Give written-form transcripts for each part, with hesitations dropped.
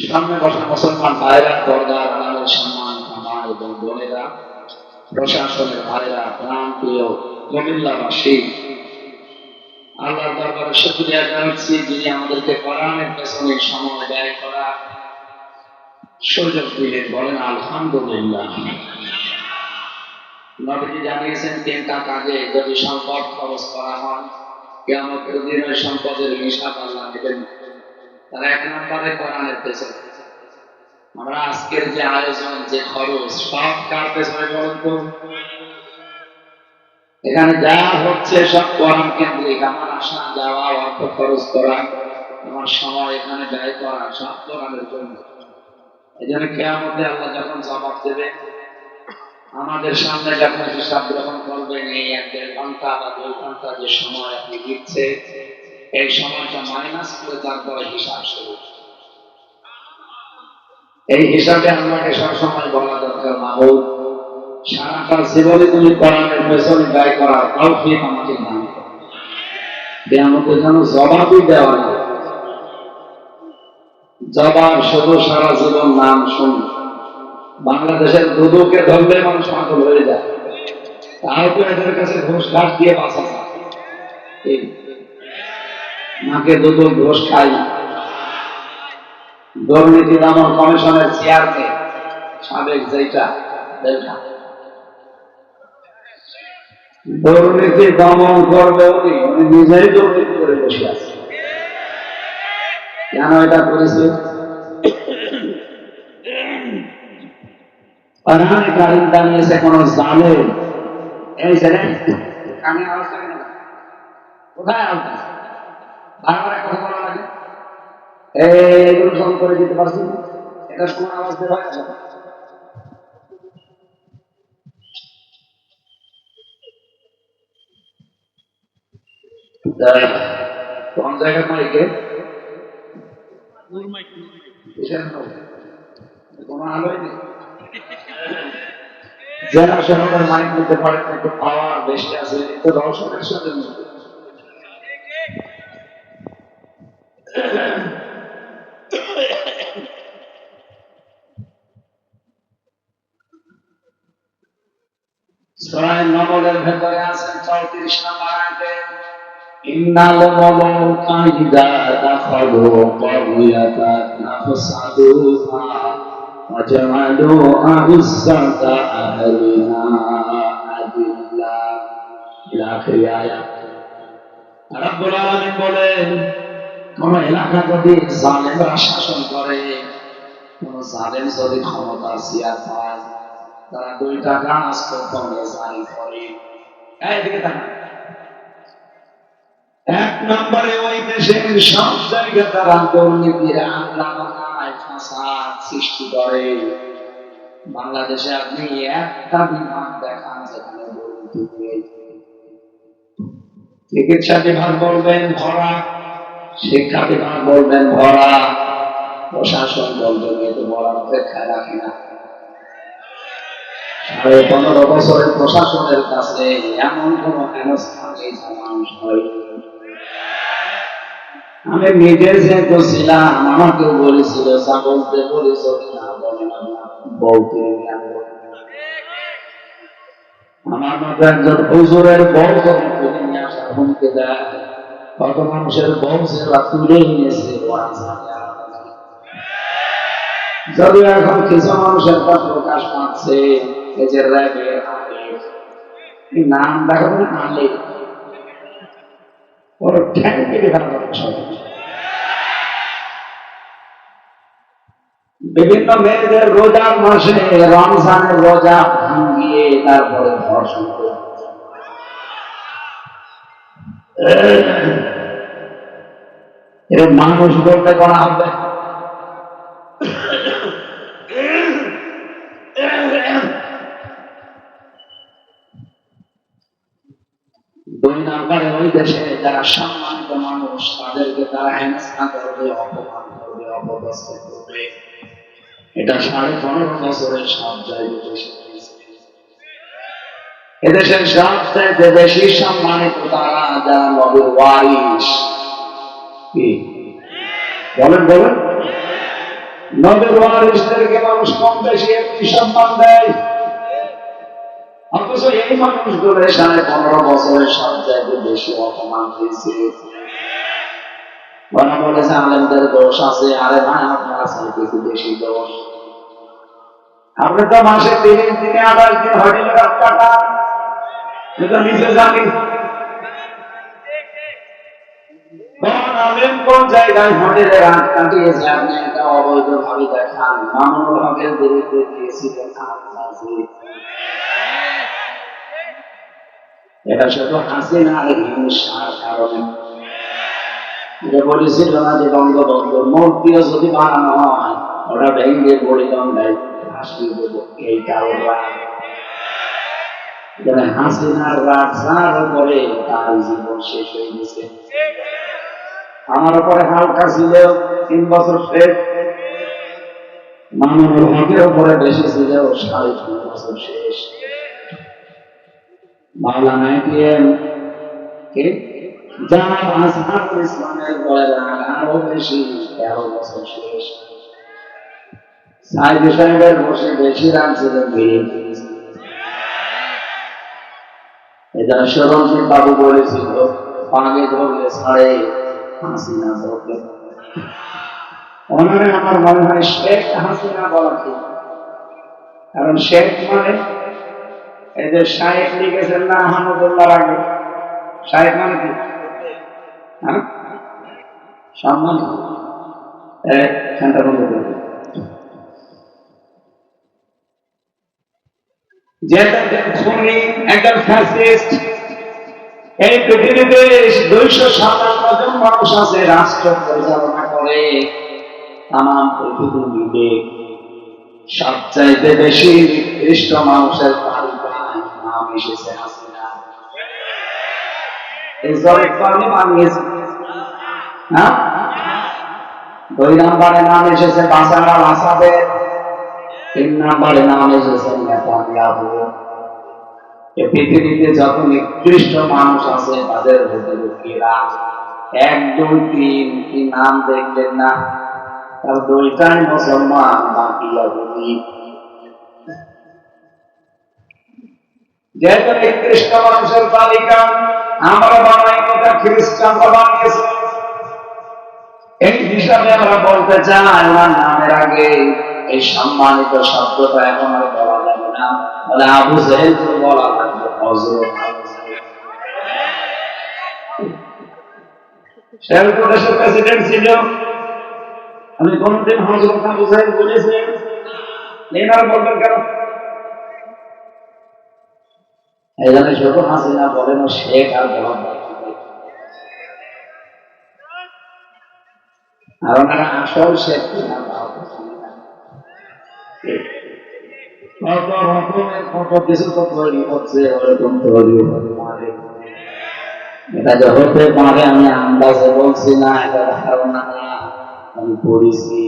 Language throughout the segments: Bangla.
সামনে বসা মুসলমান ভাইরা, পর্দার আড়ালের সম্মানিত মা এবং বোনেরা, প্রশাসনের ভাইরা, প্রাণ প্রিয় কুমিল্লাবাসী, আল্লাহর দরবারে শুকরিয়া জানাচ্ছি যিনি আমাদেরকে কোরআনের পেছনে সময় ব্যয় করা সুযোগ দিলেন। বলেন আলহামদুলিল্লাহ। নবীজি জানিয়েছেন তিনটা কাজে যদি সম্পদ খরচ করা হয় কিয়ামতের দিনে সম্পদের হিসাব আল্লাহ নেবেন। তার এক নম্বরে কোরআনের পেছনে। আমরা আজকের যে আয়োজন, যে খরচ, সব কার পেছনে বলেন তো? এখানে যা হচ্ছে সব কোরআন কেন্দ্রিক। আমার আসা যাওয়া, অর্থ খরচ করা, আমার সময় এখানে ব্যয় করা, সব কোরআনের জন্য। এই জন্য কিয়ামতে আল্লাহ যখন জবাব দেবে, আমাদের সামনে যখন হিসাব গ্রহণ করবেন, এই 1-1.5 ঘন্টা বা 2 ঘন্টা যে সময় আপনি দিচ্ছে, এই সময়টা মাইনাস করে তারপরে হিসাব শুরু। এই হিসাবে আমাকে সবসময় বলা দরকার, মাহবুব সারাটা জীবনে তুমি কোরআনের পেছনে ব্যয় করা তৌফিক আমাকে দান করো। কিয়ামতে যেন জবাবই দেওয়া হয়। জবাব শুধু সারা জীবন নাম শুন। বাংলাদেশের দুদুকে ধরলে মানুষ পাগল হয়ে যায়, তাও তো এদের কাছে ঘুষ ঘাস দিয়ে বাঁচা যায়। মাকে দুদু ঘুষ খাই। দুর্নীতি দমন কমিশনের চেয়ারম্যান সাবেক, যেটা দুর্নীতি দমন করবে উনি নিজেই দুর্নীতি করে বসে আছে। কেন এটা করেছে? কারণ দাঁড়িয়েছে কোন জালেম। এই ছেলে কানে আওয়াজ লাগে না, কোথায় আওয়াজ? বারবার কথা বলা লাগে। এইগুলো ফোন করে দিতে পারছি না, এটা সময় আওয়াজ দেওয়া হয় না। কোন জায়গার মাইকে কোনো আলোই নেই। যারা শহরের মাইক নিতে পারেন, একটু পাওয়ার বেশি আছে, একটু দর্শকের সাথে সূরা নমলের ভেতরে আছেন 34 নম্বর আয়াতে, ইন্নাল মুলুকা ইযা দাখালু ক্বরিয়াতান নাফসাদুহা ওয়া জাআলু আ'ইজ্জাতা আহলিহা আযিল্লা। ইলা আখির আয়াত। রাব্বুল আলামিন বলেন, কোন এলাকা যদি জালেমরা শাসন করে, কোন জালেম যদি ক্ষমতা সিয়ার পায়, তারা 2টা কাজ প্রথমে জারি করে। এইদিকে তাকান। 1 নম্বরে ওই দেশের সব জায়গায় তারা দুর্নীতির আড্ডা বানায়, ফাসাদ সৃষ্টি করে। বাংলাদেশে আপনি একটা বিভাগ দেখান যেখানে দুর্নীতি নেই। চিকিৎসা বিভাগ বলবেন ভরা, শিক্ষা বিভাগ বলবেন ভরা, প্রশাসন বলবেন এতে ভরার অপেক্ষা রাখে না। 15.5 বছরের প্রশাসনের কাছে এমন কোন হেনস্থা নেই যা মানুষ হয়। আমি নিজে যে ছিলাম, আমাকেও বলেছিল যা বলতে বলেছ না বলে বলতে। আমার মতো একজন হুজুরের বউ যখন তুলে নিয়ে আসা হুমকে দেয়, কত মানুষের বউ সেরা তুলে নিয়েছে। যদিও এখন কিছু মানুষের পর প্রকাশ পাচ্ছে, এই যে র্যাবের নাম দেখো না, আলে ওর ঠ্যাং কেটে ফেলা হচ্ছে। বিভিন্ন মেয়েদের রোজার মাসে রমজানের রোজা ভাঙিয়ে তারপরে ধর্ষণ করে। এর মানুষ বলতে করা হবে। দুই নম্বরে ওই দেশে যারা সম্মানিত মানুষ, তাদেরকে তারা হেনস্থা করবে, অপমান করবে, অপদস্থ করবে। এটা 15.5 বছরের সব জায়গায় এদেশের সবচেয়ে বেশি সম্মানিত তারা যারা নবীর ওয়ারিস। কি বলেন বলেন? নবীর ওয়ারিসদেরকে মানুষ কম বেশি একটি সম্মান দেয়, অথচ এই মানুষগুলো 15.5 বছরের সবচাইতে বেশি অপমান হয়েছে। ওরা বলেছে আলেমদের দোষ আছে, আরে ভাই আপনার কিছু বেশি দোষ। আপনি তো মাসে 30 দিনে 28 দিন হোটেলে রাত কাটান, কিন্তু নিজে জানি কোন আলেম কোন জায়গায় হোটেলে রাত কাটিয়েছে আপনি এটা অবৈধ ভাবে দেখান। মামুনুল হকের বিরুদ্ধে দিয়েছিলেন এটা শুধু হাসিনা আর হিংসার কারণে। এটা বলেছিল না যে বঙ্গবন্ধুর মূর্তিও যদি বানানো হয় ওটা ভেঙে বলিগঙ্গায় ভাসিয়ে দেব, এই কারণে হাসিনার রাজার উপরে তার জীবন শেষ হয়ে গেছে। আমার উপরে হালকা ছিল 3 বছর শেষ, মামুনুল হকের উপরে বেশি ছিল 3.5 বছর শেষ। মাওলানা এটিএম কে জামাত আজহারুল ইসলামের বয়স আরো বেশি 13 বছর শেষ। সাইদ সাহেবের বসে বেশি রান ছিলেন বিএনপি। এটা সরঞ্জিত বাবু বলেছিল পাগে ধরলে ছাড়ে হাসিনা ধরলে। ওনারে আমার মনে হয় শেখ হাসিনা বলা ঠিক, কারণ শেখ মানে এই যে শাহেক লিখেছেন না আহমদুল্লাহ আগে, শাহেক মানে কি সম্মান। একজন ফ্যাসিস্ট, এই পৃথিবীতে 257 জন মানুষ আছে রাষ্ট্র পরিচালনা করে তাম পৃথিবীতে। সবচাইতে বেশি নিকৃষ্ট মানুষের তালিকায় নাম এসেছে হাসিনা। এই জরিপটা আমি বানিয়েছি। 2 নম্বরে নাম এসেছে বাশার আল আসাদের, 3 নম্বরে নাম এসেছে নেতানিয়াহু। এই পৃথিবীতে যত নিকৃষ্ট মানুষ আছে তাদের ভেতরে এরা 1, 2, 3 কি নাম দেখলেন না? তার 2টাই মুসলমান, বাকি ইহুদি। যেহেতু নিকৃষ্ট মানুষের তালিকা আমরা বানাই, ওটা খ্রিস্টানরা বানিয়েছে। এই হিসাবে আমরা বলতে চাই ওনার নামের আগে এই সম্মানিত শব্দটা এখন আর বলা যাবে না, বলে আবু জেহেল বলা লাগবে। হযরত শেরপুর দেশের প্রেসিডেন্ট ছিল, আমি কোনদিন হযরত আবু জেহেল বলেছি? এনারা বলবেন কেন? এই জন্য শুধু হাসিনা বলেন শেখ আর বলা, আর ওনারা আসল শেখ কিনা কত রকমের কত কিছু তো তৈরি হচ্ছে, ওরকম তৈরি হতে পারে। এটা যে হতে পারে আমি আন্দাজে বলছি না, এটা ধারণা না, আমি পড়েছি।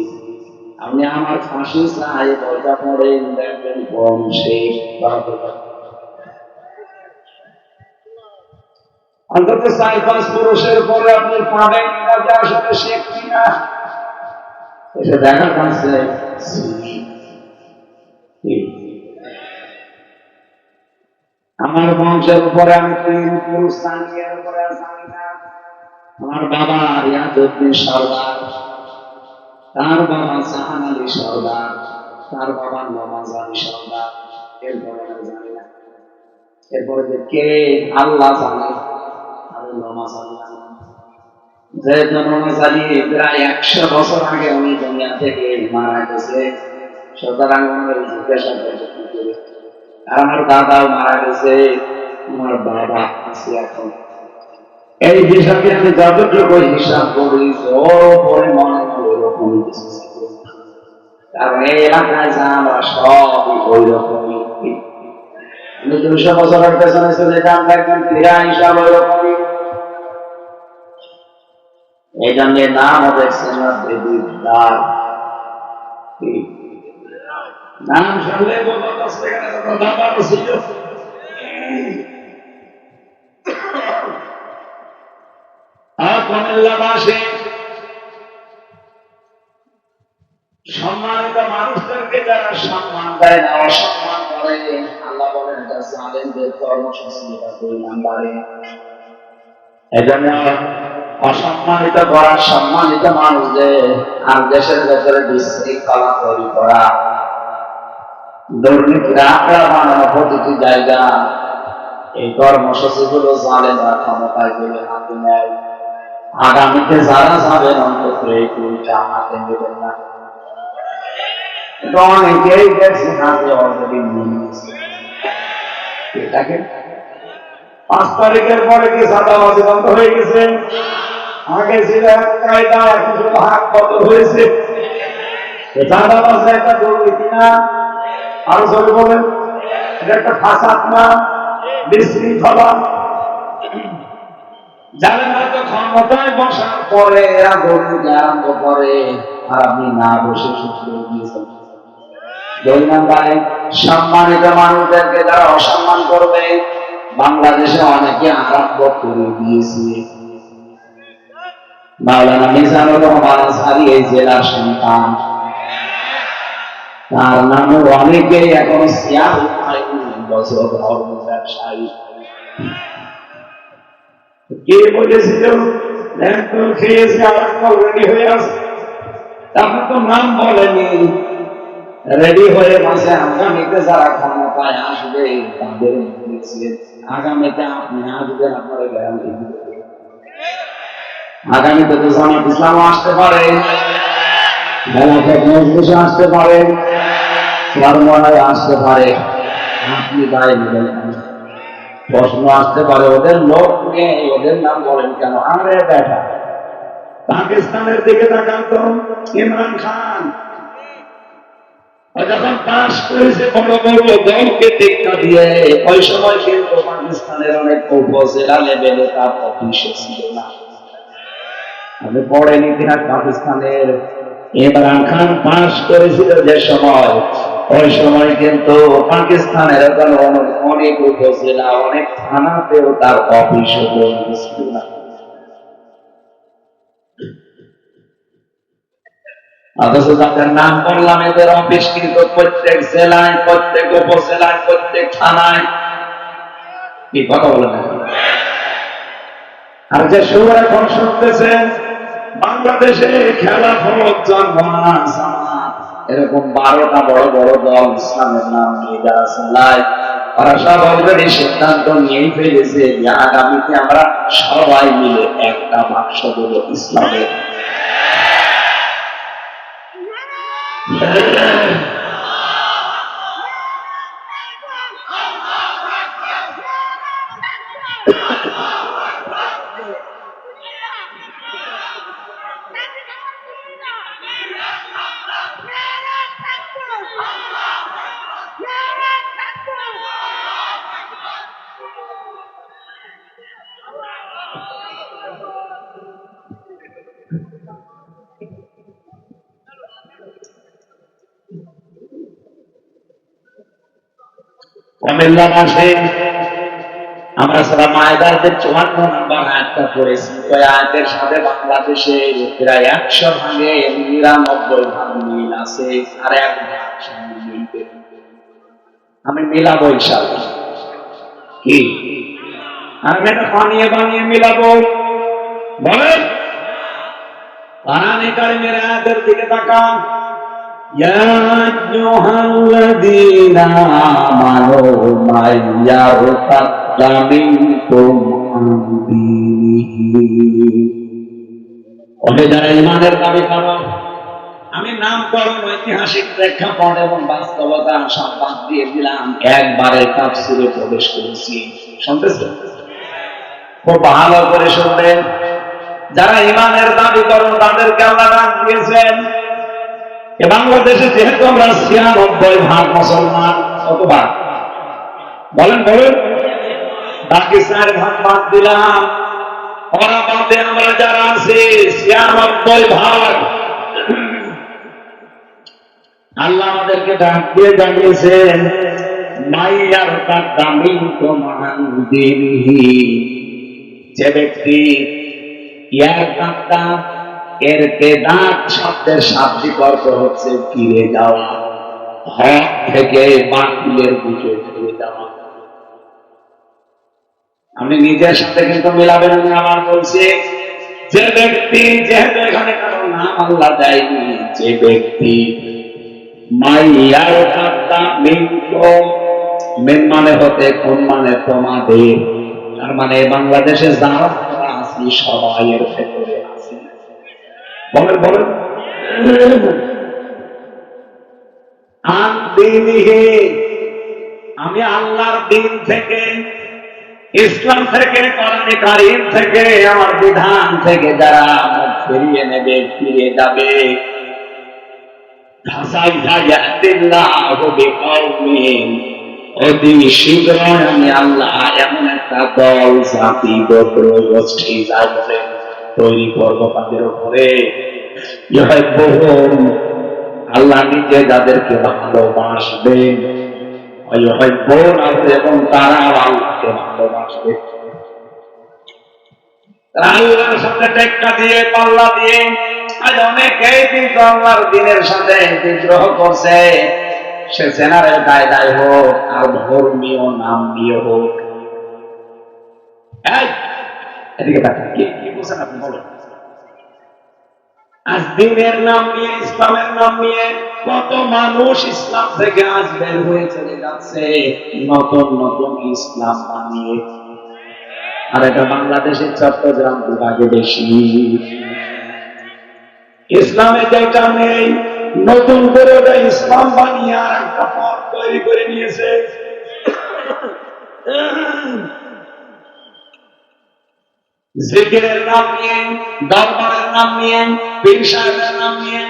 আপনি আমার ফাঁসি চাই বইটা পড়েন, দেখবেন কম শেষ অন্তত 4-5 পুরুষের পরে আপনি পাবেন না যে আসলে শেখ কিনা। এটা দেখা যাচ্ছে আমার বংশের উপরে আমি 3 পুরুষ জানি, এর উপরে জানি না। আমার বাবা রিয়াজউদ্দিন সরদার, তার বাবা জাহান আলী সরদার, তার বাবা নওয়াজ আলী সরদার, এরপরে আমি জানি না। এরপরে যে কে আল্লাহ জানে, আমি নওয়াজ আলী জানি। যেহেতু নওয়াজ আলী প্রায় 100 বছর আগে উনি দুনিয়া থেকে মারা গেছে, সুতরাং ওনার জিজ্ঞাসা করতে কি করে। আর আমার দাদাও মারা গেছে, আমার বাবা আছে এখন। এই হিসাবে আমি যতটুকু হিসাব করি ওর মনে ওইরকম কিছু, কারণ এই এলাকায় যা আমরা সবই ওই রকমই। আমি 200 বছরের পেছনে চলে যান, দেখবেন ক্রীড়া হিসাব ওই রকমই। এই জন্য নাম দেখছেন না দেবীদার, নাম শুনলে দাদারও ছিল। কুমিল্লাবাসী সম্মানিত মানুষদেরকে যারা সম্মান দেয় না, অসম্মান করে, আল্লাহ বলেন এটা জালেমদের কর্মসূচি, এটা দুই নাম্বারে। এজন্য অসম্মানিত করা সম্মানিত মানুষদের আর দেশের ভেতরে বিশৃঙ্খলা তৈরি করা, দুর্নীতির আঁকড়া বানানো প্রতিটি জায়গা, এই কর্মসূচিগুলো জালেমরা ক্ষমতায় গেলে হাতে নেয়। আগামীতে যারা যাবেন অন্তত এই টুলটা হাতে নেবেন না। অনেকেই দেখছে হাতে অলরেডি নিয়ে নিয়েছে। এটাকে 5 তারিখের পরে কি চাঁদাবাজি বন্ধ হয়ে গেছে? আগে ছিল এক কায়দা, এখন শুধু হাত বদল হয়েছে। চাঁদাবাজি একটা দুর্নীতি না? আরো জোরে বলেন, এটা একটা ফাসাদ না, বিশৃঙ্খলা। যারা হয়তো ক্ষমতায় বসার পরে এরা দুর্নীতি আরম্ভ করে, আর আপনি না বসে শুধু দিয়েছেন। দুই নাম্বারে সম্মানিত মানুষদেরকে যারা অসম্মান করবে, বাংলাদেশে অনেকে আরম্ভ করে দিয়েছে। মাওলানা মিজানুর রহমান আনসারী এই জেলার সন্তান, তার নামে অনেকেই এখন সিয়ার বছর ধর্ম ব্যবসায়ী। কে বলেছিল খেয়েছে আর রেডি হয়ে আসে? তারপর তো নাম বলেনি, রেডি হয়ে মাসে আগামীতে যারা ক্ষমতায় আসবে তাদের আগামীতে আপনি আসবেন, আপনারা গ্যারান্টি দিবেন। আগামীতে তো জামাত ইসলাম আসতে পারে, আসতে পারে, চরমনায় আসতে পারে, আপনি দায় নেবেন। প্রশ্ন আসতে পারে ওদের লোক নিয়ে ওদের নাম বলেন কেন? আরে বেটা, পাকিস্তানের দিকে তাকান তো, ইমরান খান যখন পাশ করেছে বড় বড় দলকে টেক্কা দিয়ে, ওই সময় কিন্তু পাকিস্তানের অনেক উপজেলা লেভেলে তার অফিসে ছিল না। আমি পড়েন ইতিহাস পাকিস্তানের। ইমরান খান পাশ করেছিল যে সময়, ওই সময় কিন্তু পাকিস্তানের অনেক উপজেলা, অনেক থানাতেও তার অফিস ছিল না। অথচ যাদের নাম বললাম এদের অফিস কিন্তু প্রত্যেক জেলায়, প্রত্যেক উপজেলায়, প্রত্যেক থানায়। কি কথা বলে না? আর যে সুর এখন শুনতেছেন বাংলাদেশে খেলাফত, জামাত, এরকম 12টা বড় বড় দল ইসলামের নাম নিয়ে যারা চালায়, তারা সব অলরেডি সিদ্ধান্ত নিয়েই ফেলেছে যে আগামীতে আমরা সবাই মিলে একটা বাক্স দেব ইসলামের। কুমিল্লা মাসে আমরা সারা মায়দার 54 নম্বর আয়াতটা পড়েছি। ওই আয়াতের সাথে বাংলাদেশে প্রায় 100 ভাগে 99 ভাগ মিল আছে, আর 1 ভাগ মিলবে। আমি মিলাবো ইনশাআল্লাহ। কি আমি এটা বানিয়ে বানিয়ে মিলাবো? বলেন। কোরআনে কারিমের আয়াতের দিকে তাকান। يا أيها الذين آمنوا من يرتد منكم عن دينه ওহে যারা ঈমানের দাবি করো। আমি নামকরণ, ঐতিহাসিক প্রেক্ষাপট এবং বাস্তবতা সব বাদ দিয়ে দিলাম, একবারে তাফসীরে প্রবেশ করেছি। শুনতেছেন? খুব ভালো করে শুনবেন। যারা ঈমানের দাবি করো তাদেরকে আল্লাহ নাম দিয়েছেন। বাংলাদেশে যেহেতু আমরা 96 ভাগ মুসলমান, কতবার বলেন বলেন, বাকি 4 ভাগ বাদ দিলাম, ওরা বাদে আমরা যারা আছি 96 ভাগ। আল্লাহ আমাদেরকে ডাক দিয়ে জানিয়েছেন মাইয়ার তাদামিন কুমান দিনহি, যে ব্যক্তি ইয়ার কাঁদা ইরতিদাদ শব্দের শাব্দিক অর্থ হচ্ছে ফিরে যাওয়া, হক থেকে বাতিলের দিকে ফিরে যাওয়া। আপনি নিজের সাথে কিন্তু মিলাবেন না। আমার বলছি, যে ব্যক্তি, যেহেতু এখানে কারো নাম আল্লাহ দেয়নি, যে ব্যক্তি মাইয়ার কাদ্দা মিনকুম, মিন মানে হতে কোন মানে তোমাদের, তার মানে বাংলাদেশে যারা আছি সবাই এর ভেতরে আছি। বলেন বলেন, আমি আল্লাহর দিন থেকে, ইসলাম থেকে, কোরআনে কারীম থেকে, আমার বিধান থেকে যারা মুখ ফিরিয়ে নেবে, ফিরে যাবে, অতি শীঘ্রই আমি আল্লাহ এমন একটা দল, জাতি, গোত্র, গোষ্ঠী তৈরি করবো তাদের উপরে, আল্লাহ নিজে যাদেরকে ভালোবাসবেন, এবং তারা আল্লাহকে ভালোবাসবে। আল্লাহর সাথে টেক্কা দিয়ে, পাল্লা দিয়ে আজ অনেকেই কিন্তু আল্লাহর দিনের সাথে বিদ্রোহ করছে। সে জেনারেল কায়দায় হোক আর ধর্মীয় নাম দিয়ে হোক। এদিকে তাকান, কি বলছেন আপনি বলেন। আজ দিনের নাম নিয়ে, ইসলামের নাম নিয়ে কত মানুষ ইসলাম থেকে আজ বের হয়ে চলে যাচ্ছে নতুন নতুন ইসলাম বানিয়ে। আর এটা বাংলাদেশের চট্টগ্রাম বিভাগে বেশি। ইসলামে যেটা নেই, নতুন করে ওটা ইসলাম বানিয়ে আর একটা পথ তৈরি করে নিয়েছে। জিকিরের নাম নিয়ে, দরবারের নাম নিয়ে, পীর সাহেবের নাম নিয়ে,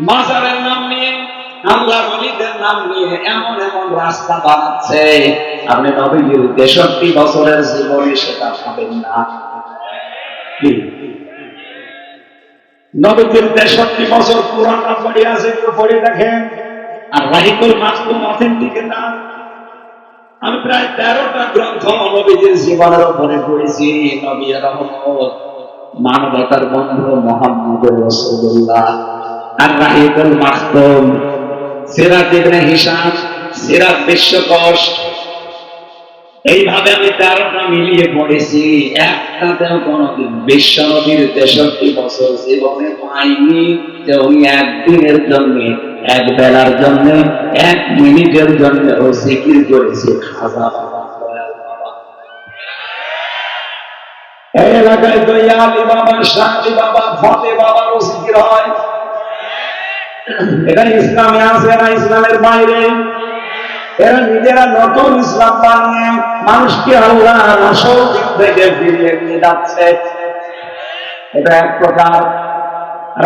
মাজারের নাম নিয়ে, আল্লাহর ওলিদের নাম নিয়ে এমন এমন রাস্তা বানাচ্ছে, আপনি নবীজির 63 বছরের জীবনে সেটা পাবেন না। নবীজির 63 বছর পুরাণটা পড়ে আছে, একটু পড়ে দেখেন। আর রাহিকুল মাকতুম অথেন্টিক না, আমি প্রায় 13টা গ্রন্থ নবীজির জীবনের উপরে পড়েছি। নবী রহমত, মানবতার বন্ধু মুহাম্মদ রাসূলুল্লাহ। আর রাহিকুল মাকতুম, সিরাত ইবনে হিশাম, সিরাত বিশ্বকোষ, এইভাবে আমি 13টা মিলিয়ে পড়েছি। একটাতেও কোনদিন বিশ্ব নবীর 63 বছর জীবনে পাইনি যে উনি একদিনের জন্য, এক বেলার জন্য, 1 মিনিটের জন্য ও জিকির করেছে খাজা বাবা, দয়াল বাবা। এই এলাকায় তো আলী বাবা, শাহী বাবা, ফতে বাবারও জিকির হয়। এটা ইসলামে আছে না ইসলামের বাইরে? এরা নিজেরা নতুন ইসলাম বানিয়ে মানুষকে আল্লাহর আসল দিক থেকে ফিরিয়ে নিয়ে যাচ্ছে। এটা এক প্রকার।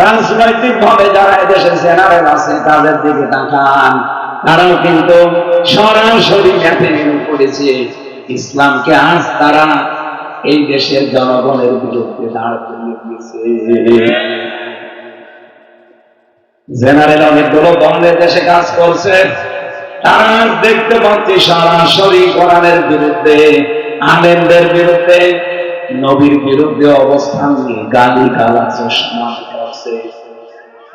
রাজনৈতিক ভাবে যারা এদেশে জেনারেল আছে তাদের দিকে তাকান, তারাও কিন্তু সরাসরি ম্যাপে পড়েছে ইসলামকে। আজ তারা এই দেশের জনগণের বিরুদ্ধে দাঁড় করিয়ে দিয়েছে। জেনারেল অনেকগুলো দলের দেশে কাজ করছে, তারা দেখতে পাচ্ছি সরাসরি কোরআনের বিরুদ্ধে, আলেমদের বিরুদ্ধে, নবীর বিরুদ্ধে অবস্থান নিয়ে গালি গালাজ সমান করছে।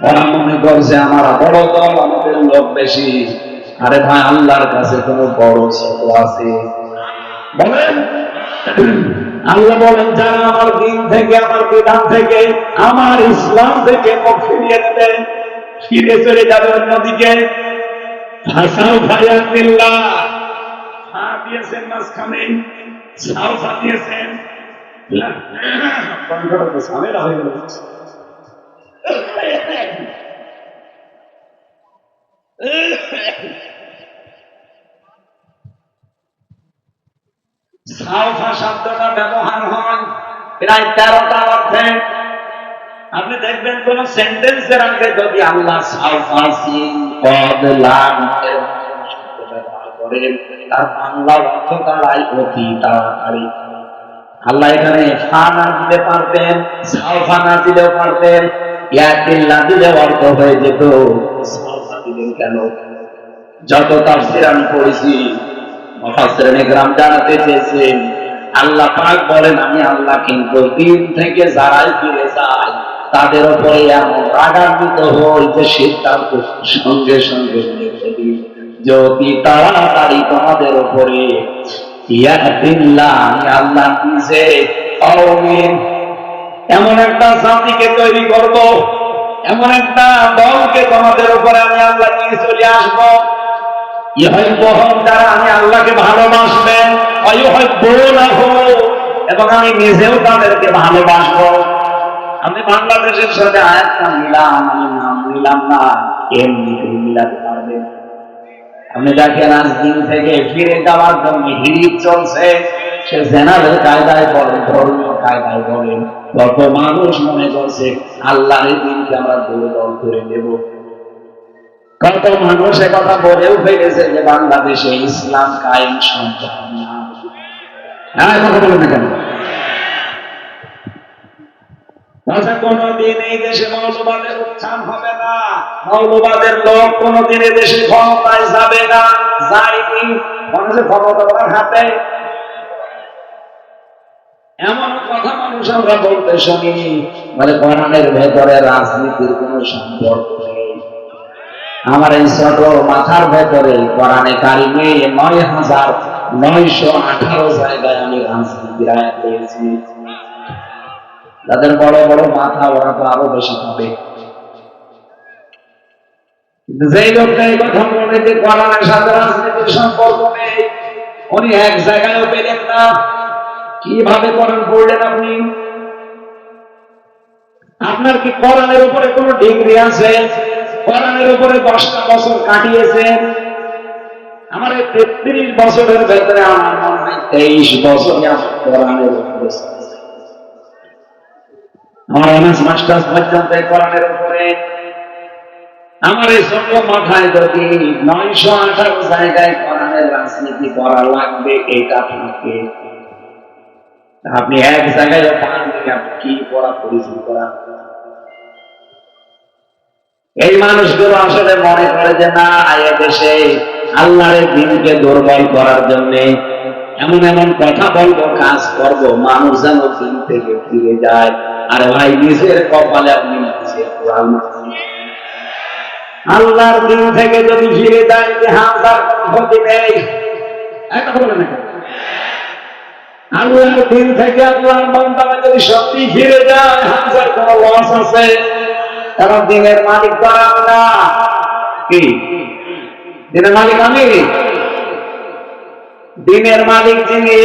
ওরা মনে করছে আমরা বড় দল, আমাদের লোক বেশি। আরে ভাই, আল্লাহর কাছে কোনো বড় ছোট আছে? বলেন। আল্লাহ বলেন, যারা আমার দিন থেকে, আমার বিধান থেকে, আমার ইসলাম থেকে মুখ ফিরিয়ে নেবে, ফিরে চলে যাবে অন্যদিকে, দিয়েছেন মাঝখানে, সাউফা দিয়েছেন, ঝামেলা হয়ে গেল। সাউফা শব্দটা ব্যবহার হয় প্রায় 13টা অর্থে। আপনি দেখবেন কোন সেন্টেন্সের আগে যদি আল্লাহ সাউফা সিন কদ লাম শব্দ ব্যবহার করেন, তার বাংলা অর্থ দাঁড়ায় অতি তাড়াতাড়ি। আল্লাহ এখানে ফা না দিতে পারতেন, সাউফা না দিলেও পারতেন, ইয়াতিল্লাহ দিলে অর্থ হয়ে যেত। সাউফা দিলেন কেন? যত তাফসীর আমি পড়েছি, মুফাসসিরিনে কেরাম জানাতে চেয়েছেন, আল্লাহ পাক বলেন, আমি আল্লাহ কিন্তু দিন থেকে যারাই ফিরে যায় তাদের উপরে এমন রাগান্বিত হই যে সিদ্ধান্ত সঙ্গে সঙ্গে নিয়ে ফেলি যে অতি তাড়াতাড়ি তোমাদের উপরে ইয়াদিল্লাহ আমি আল্লাহ নিজে এমন একটা জাতিকে তৈরি করব, এমন একটা দলকে তোমাদের উপরে আমি আল্লাহ নিয়ে চলে আসবো যারা আমি আল্লাহকে ভালোবাসবেন এবং আমি নিজেও তাদেরকে ভালোবাসবো। আমি বাংলাদেশের সাথে আয়াতটা মিলাম, আমি নাম নিলাম না, এমনিতে মিলাতে পারবেন। আপনি দেখেন আজ দিন থেকে ফিরে যাওয়ার জন্য হিড়িক চলছে, সে জেনারেল কায়দায় বলেন, ধর্মীয় কায়দায় বলেন, কত মানুষ মনে করছে আল্লাহর দিনকে আমরা দুর্বল করে দেব। কত মানুষ কথা বলেও ফেলেছে যে বাংলাদেশে ইসলাম কায়েম সম্ভব না। হ্যাঁ, কথা বলেন না কেন? কোনদিন এই দেশে মৌলবাদের উত্থান হবে না, মৌলবাদের লোক কোনদিন এই দেশে ক্ষমতায় যাবে না, যায়নি। মানুষের ক্ষমতা ওনার হাতে। এমন কথা মানুষ আমরা বলতে শুনি, মানে কোরআনের ভেতরে রাজনীতির কোন সম্পর্ক নেই। আমার এই ছোট মাথার ভেতরে কোরআনে কারিমে ৯,৯১৮ জায়গায় আমি রাজনীতির আয়াত পেয়েছি। যাদের বড় বড় মাথা ওরা তো আরো বেশি পাবে। যেই লোকটা এই কথা বলে যে কোরআনের সাথে রাজনীতির সম্পর্ক নেই, উনি এক জায়গায়ও পেলেন না। কিভাবে কোরআন পড়লেন আপনি? আপনার কি কোরআনের উপরে কোন ডিগ্রি আছে? কোরআনের উপরে 10টা বছর কাটিয়েছেন? আমার এই 33 বছরের ভেতরে আমার মনে হয় 23 বছরে আমার কোরআনের উপরে আমার অনার্স মাস্টার্স পর্যন্ত কোরআনের উপরে। আমার এই ছোট মাথায় যদি 918 জায়গায় কোরআনের রাজনীতি করা লাগবে, এটা থাকে, আপনি এক জায়গায় পাননি, আপনি কি পড়া পরিচিত করা? এই মানুষগুলো আসলে মনে করে যে না, দেশে আল্লাহর দিনকে দুর্বল করার জন্য এমন এমন কথা বলবো, কাজ করবো, মানুষ যেন দিন থেকে ফিরে যায়। আরে ভাই, নিজের কপালে আপনি নিজে কোরআন, আল্লাহর দিন থেকে যদি ফিরে যায় হাজার ক্ষতি নেই। আল্লাহর দিন থেকে আল্লাহর বান্দারা যদি সত্যি ফিরে যায়, হাজার কোন লস আছে। কারণ দিনের মালিক করা না, কি দিনের মালিক? আমি দিনের মালিক যিনি,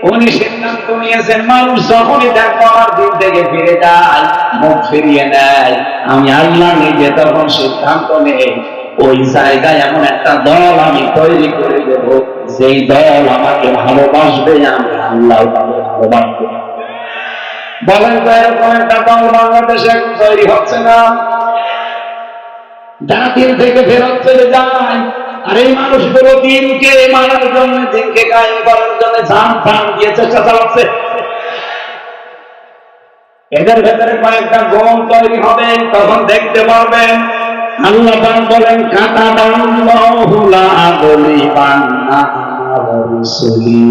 উনি সিদ্ধান্ত নিয়েছেন মানুষ যখনই দেখো আমার দিন থেকে ফিরে যায়, মুখ ফিরিয়ে নেয়, আমি আল্লাহ নিজে তখন সিদ্ধান্ত নেই ওই জায়গায় এমন একটা দল আমি তৈরি করে দেব, যেই দল আমাকে ভালোবাসবে, আমি আল্লাহ ভালোবাসবো। বলেন তো এরকম একটা দল বাংলাদেশে এখন তৈরি হচ্ছে না? যারা দিন থেকে ফেরত চলে যায়, আর এই মানুষগুলো দিনকে মানার জন্য, দিনকে কায়েম করার জন্য জান প্রাণ দিয়ে চেষ্টা চালাচ্ছে। এদের ভেতরে কয়েকটা গোল তৈরি হবে, তখন দেখতে পারবেন। আল্লাহ বলেন কাতাবাল্লাহু লা আগলিবান্না আনা রাসূলি।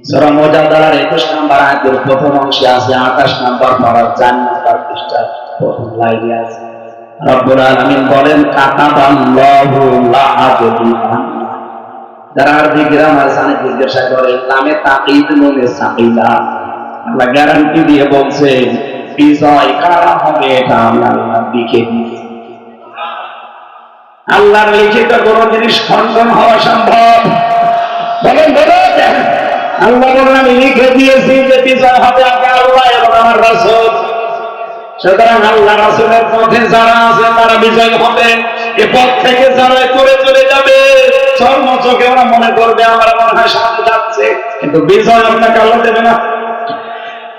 সূরা মুজাদালার 21 নম্বর আয়াতের প্রথম অংশে আছে, 28 নম্বর পারার 4 নম্বর পৃষ্ঠার প্রথম লাইনে আছে। রব্বুল আলামিন বলেন কাতাবাল্লাহু লা আগলিবান্না। যারা আরবি গ্রামার জানে জিজ্ঞাসা করে, নামে তাকিদ নুনে সাকিলা, আল্লাহ গ্যারান্টি দিয়ে বলছে বিজয় কারা হবে, এটা আমি আল্লাহ লিখে দিয়েছি। আল্লাহর লিখিত কোন জিনিস খণ্ডন হওয়া সম্ভব? বলেন বলেন, আল্লাহ বলেন আমি লিখে দিয়েছি যে বিজয় হবে আমি আল্লাহ এবং আমার রাসূল। সুতরাং আল্লাহ রাসূলের পথে যারা আছে তারা বিজয় হবে। এ পথ থেকে যারা করে চলে যাবে, চর্মচোখে ওরা মনে করবে আমরা মনে হয় সামনে যাচ্ছে, কিন্তু বিজয় আপনাকে আল্লাহ দেবে না।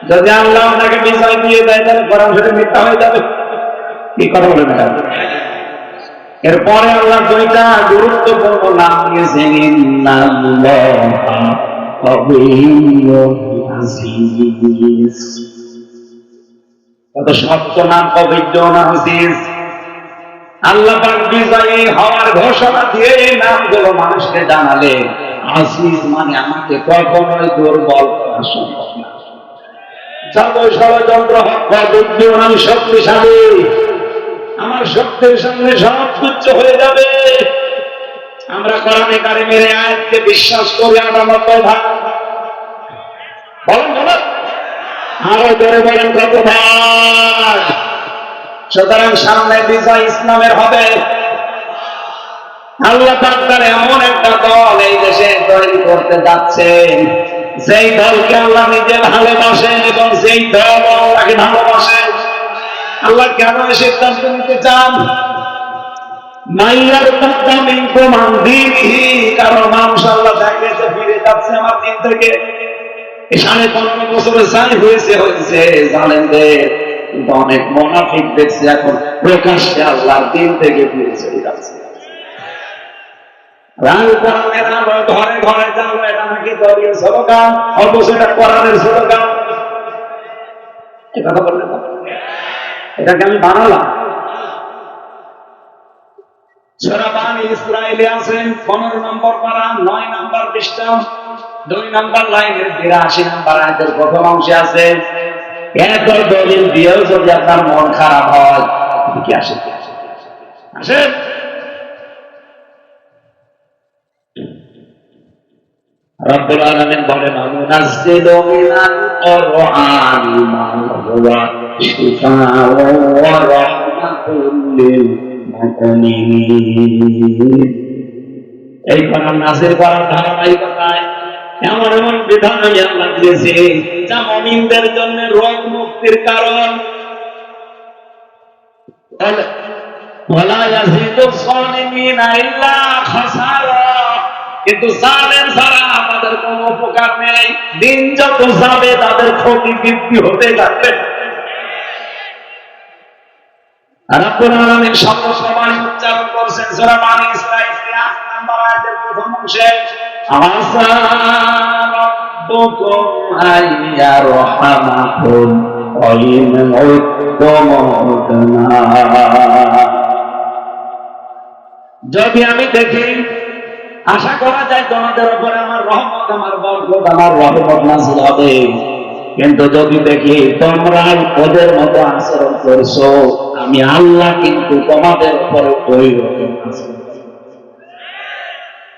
যদি আল্লাহ আপনাকে বিজয় দিয়ে দেয়, তাহলে কোরআন শরীফ মিথ্যা হয়ে যাবে। কি কথা বলেন? এরপরে আল্লাহ দুইটা গুরুত্বপূর্ণ নাম দিয়েছেন, ইন্নাল্লাহা কাবিয়্যুন আজিজ। কত শক্ত নাম, কাবিয়্যুন আজিজ। আল্লাহ পাক বিজয়ী হওয়ার ঘোষণা দিয়ে এই নামগুলো মানুষকে জানালেন। আজিজ মানে আমাকে কখনোই দুর্বল করা সম্ভব না। যত ষড়যন্ত্র বুদ্ধিও আমি শক্তিশালী, আমার শক্তির সঙ্গে সব তুচ্ছ হয়ে যাবে। আমরা কোরআনে কারিমের আয়াতকে বিশ্বাস করি ৯৮ ভাগ। বলেন বলেন, আরো জোরে বলেন কত ভাগ? সুতরাং সামনে বিজয় ইসলামের হবে। আল্লাহ তাআলা এমন একটা দল এই দেশে তৈরি করতে যাচ্ছেন, যেই দলকে আল্লাহ নিজে ভালোবাসেন এবং যেই দল আল্লাহকে ভালোবাসে। আল্লাহ কেন এই সিদ্ধান্ত নিতে চান? মাইয়ার তাকদামিন কুমান দীনিহি, কারণ মানুষ আল্লাহ দেখেছে ফিরে যাচ্ছে আমার দিন থেকে। ১৫ বছরে সাই হয়েছে জালেমদের, কিন্তু অনেক মুনাফিক দেখছে এখন প্রকাশ্যে আল্লাহর দিন থেকে ফিরে চলে যাচ্ছে। ঘরে ঘরে যাবো, এটা নাকি দলীয় স্লোগান, অবশ্য এটা কোরআনের স্লোগান। কথা বললেন না, এটাকে আমি বানালাম। সূরা বানী ইসরাঈলে আছে 15 নম্বর পারা 9 নম্বর পৃষ্ঠা 2 নম্বর লাইনের 82 নম্বর আয়াতের প্রথম অংশে আছে, এত দলিল দিয়েও যদি আপনার মন খারাপ হয়, কি আসে আসে রব্বুল আলামিন বলেন, মুনাজ্জিলু মিনাল কুরআনি মা হুয়া শিফাউন ওয়া রাহমাতুল লিল মুমিনিন। এই কোরআন নাযিল করার ধারাবাহিকতায় এমন এমন বিধান আমি আল্লাহ দিয়েছি যা মুমিনদের জন্য রোগ মুক্তির কারণ। ওয়ালা ইয়াজিদু যালিমিনা ইল্লা খাসারা, কিন্তু জালেম ছাড়া তাদের কোনো উপকার নেই। দিন যত যাবে তাদের ক্ষতি বৃদ্ধি হতে থাকবে। রব্বুল আলামিন শব্দ সবাই উচ্চারণ করছেন সূরা বানী ইসরাঈল ৮ নম্বর আয়াতের প্রথম অংশে, আসা রাব্বুকুম আইয়ারহামাকুম ওয়া ইন উদ্তুম উদনা। যদি আমি দেখি, আশা করা যায় তোমাদের উপরে আমার রহমত, আমার বরকত, আমার রহমত নাযিল হবে। কিন্তু যদি দেখি তোমরা ওদের মতো আচরণ করছো, আমি আল্লাহ কিন্তু তোমাদের উপরে ওই রকম আচরণ।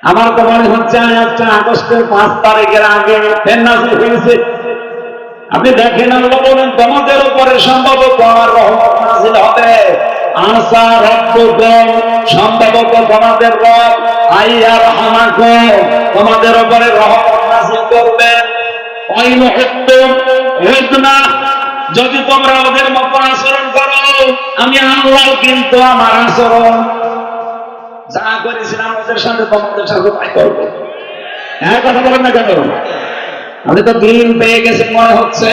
আমার তো মনে হচ্ছে আজকে আগস্টের ৫ তারিখের আগে ফের নাযিল হয়েছে। আপনি দেখেন, আল্লাহ বলেন তোমাদের উপরে সম্ভবত আমার রহমত নাযিল হবে। আসা রাব্বুকুম, সম্ভবত তোমাদের রব আইয়ারহামাকুম, তোমাদের উপরে রহমত নাযিল করবেন। ওয়াইন উদ্তুম উদনা, যদি তোমরা ওদের মতো আচরণ করো, আমি আল্লাহ কিন্তু আমার আচরণ যা করেছিলাম ওদের সাথে তোমাদের সাথে তাই করবো। হ্যাঁ, কথা বলেন না কেন? আপনি তো দিন পেয়ে গেছেন মনে হচ্ছে,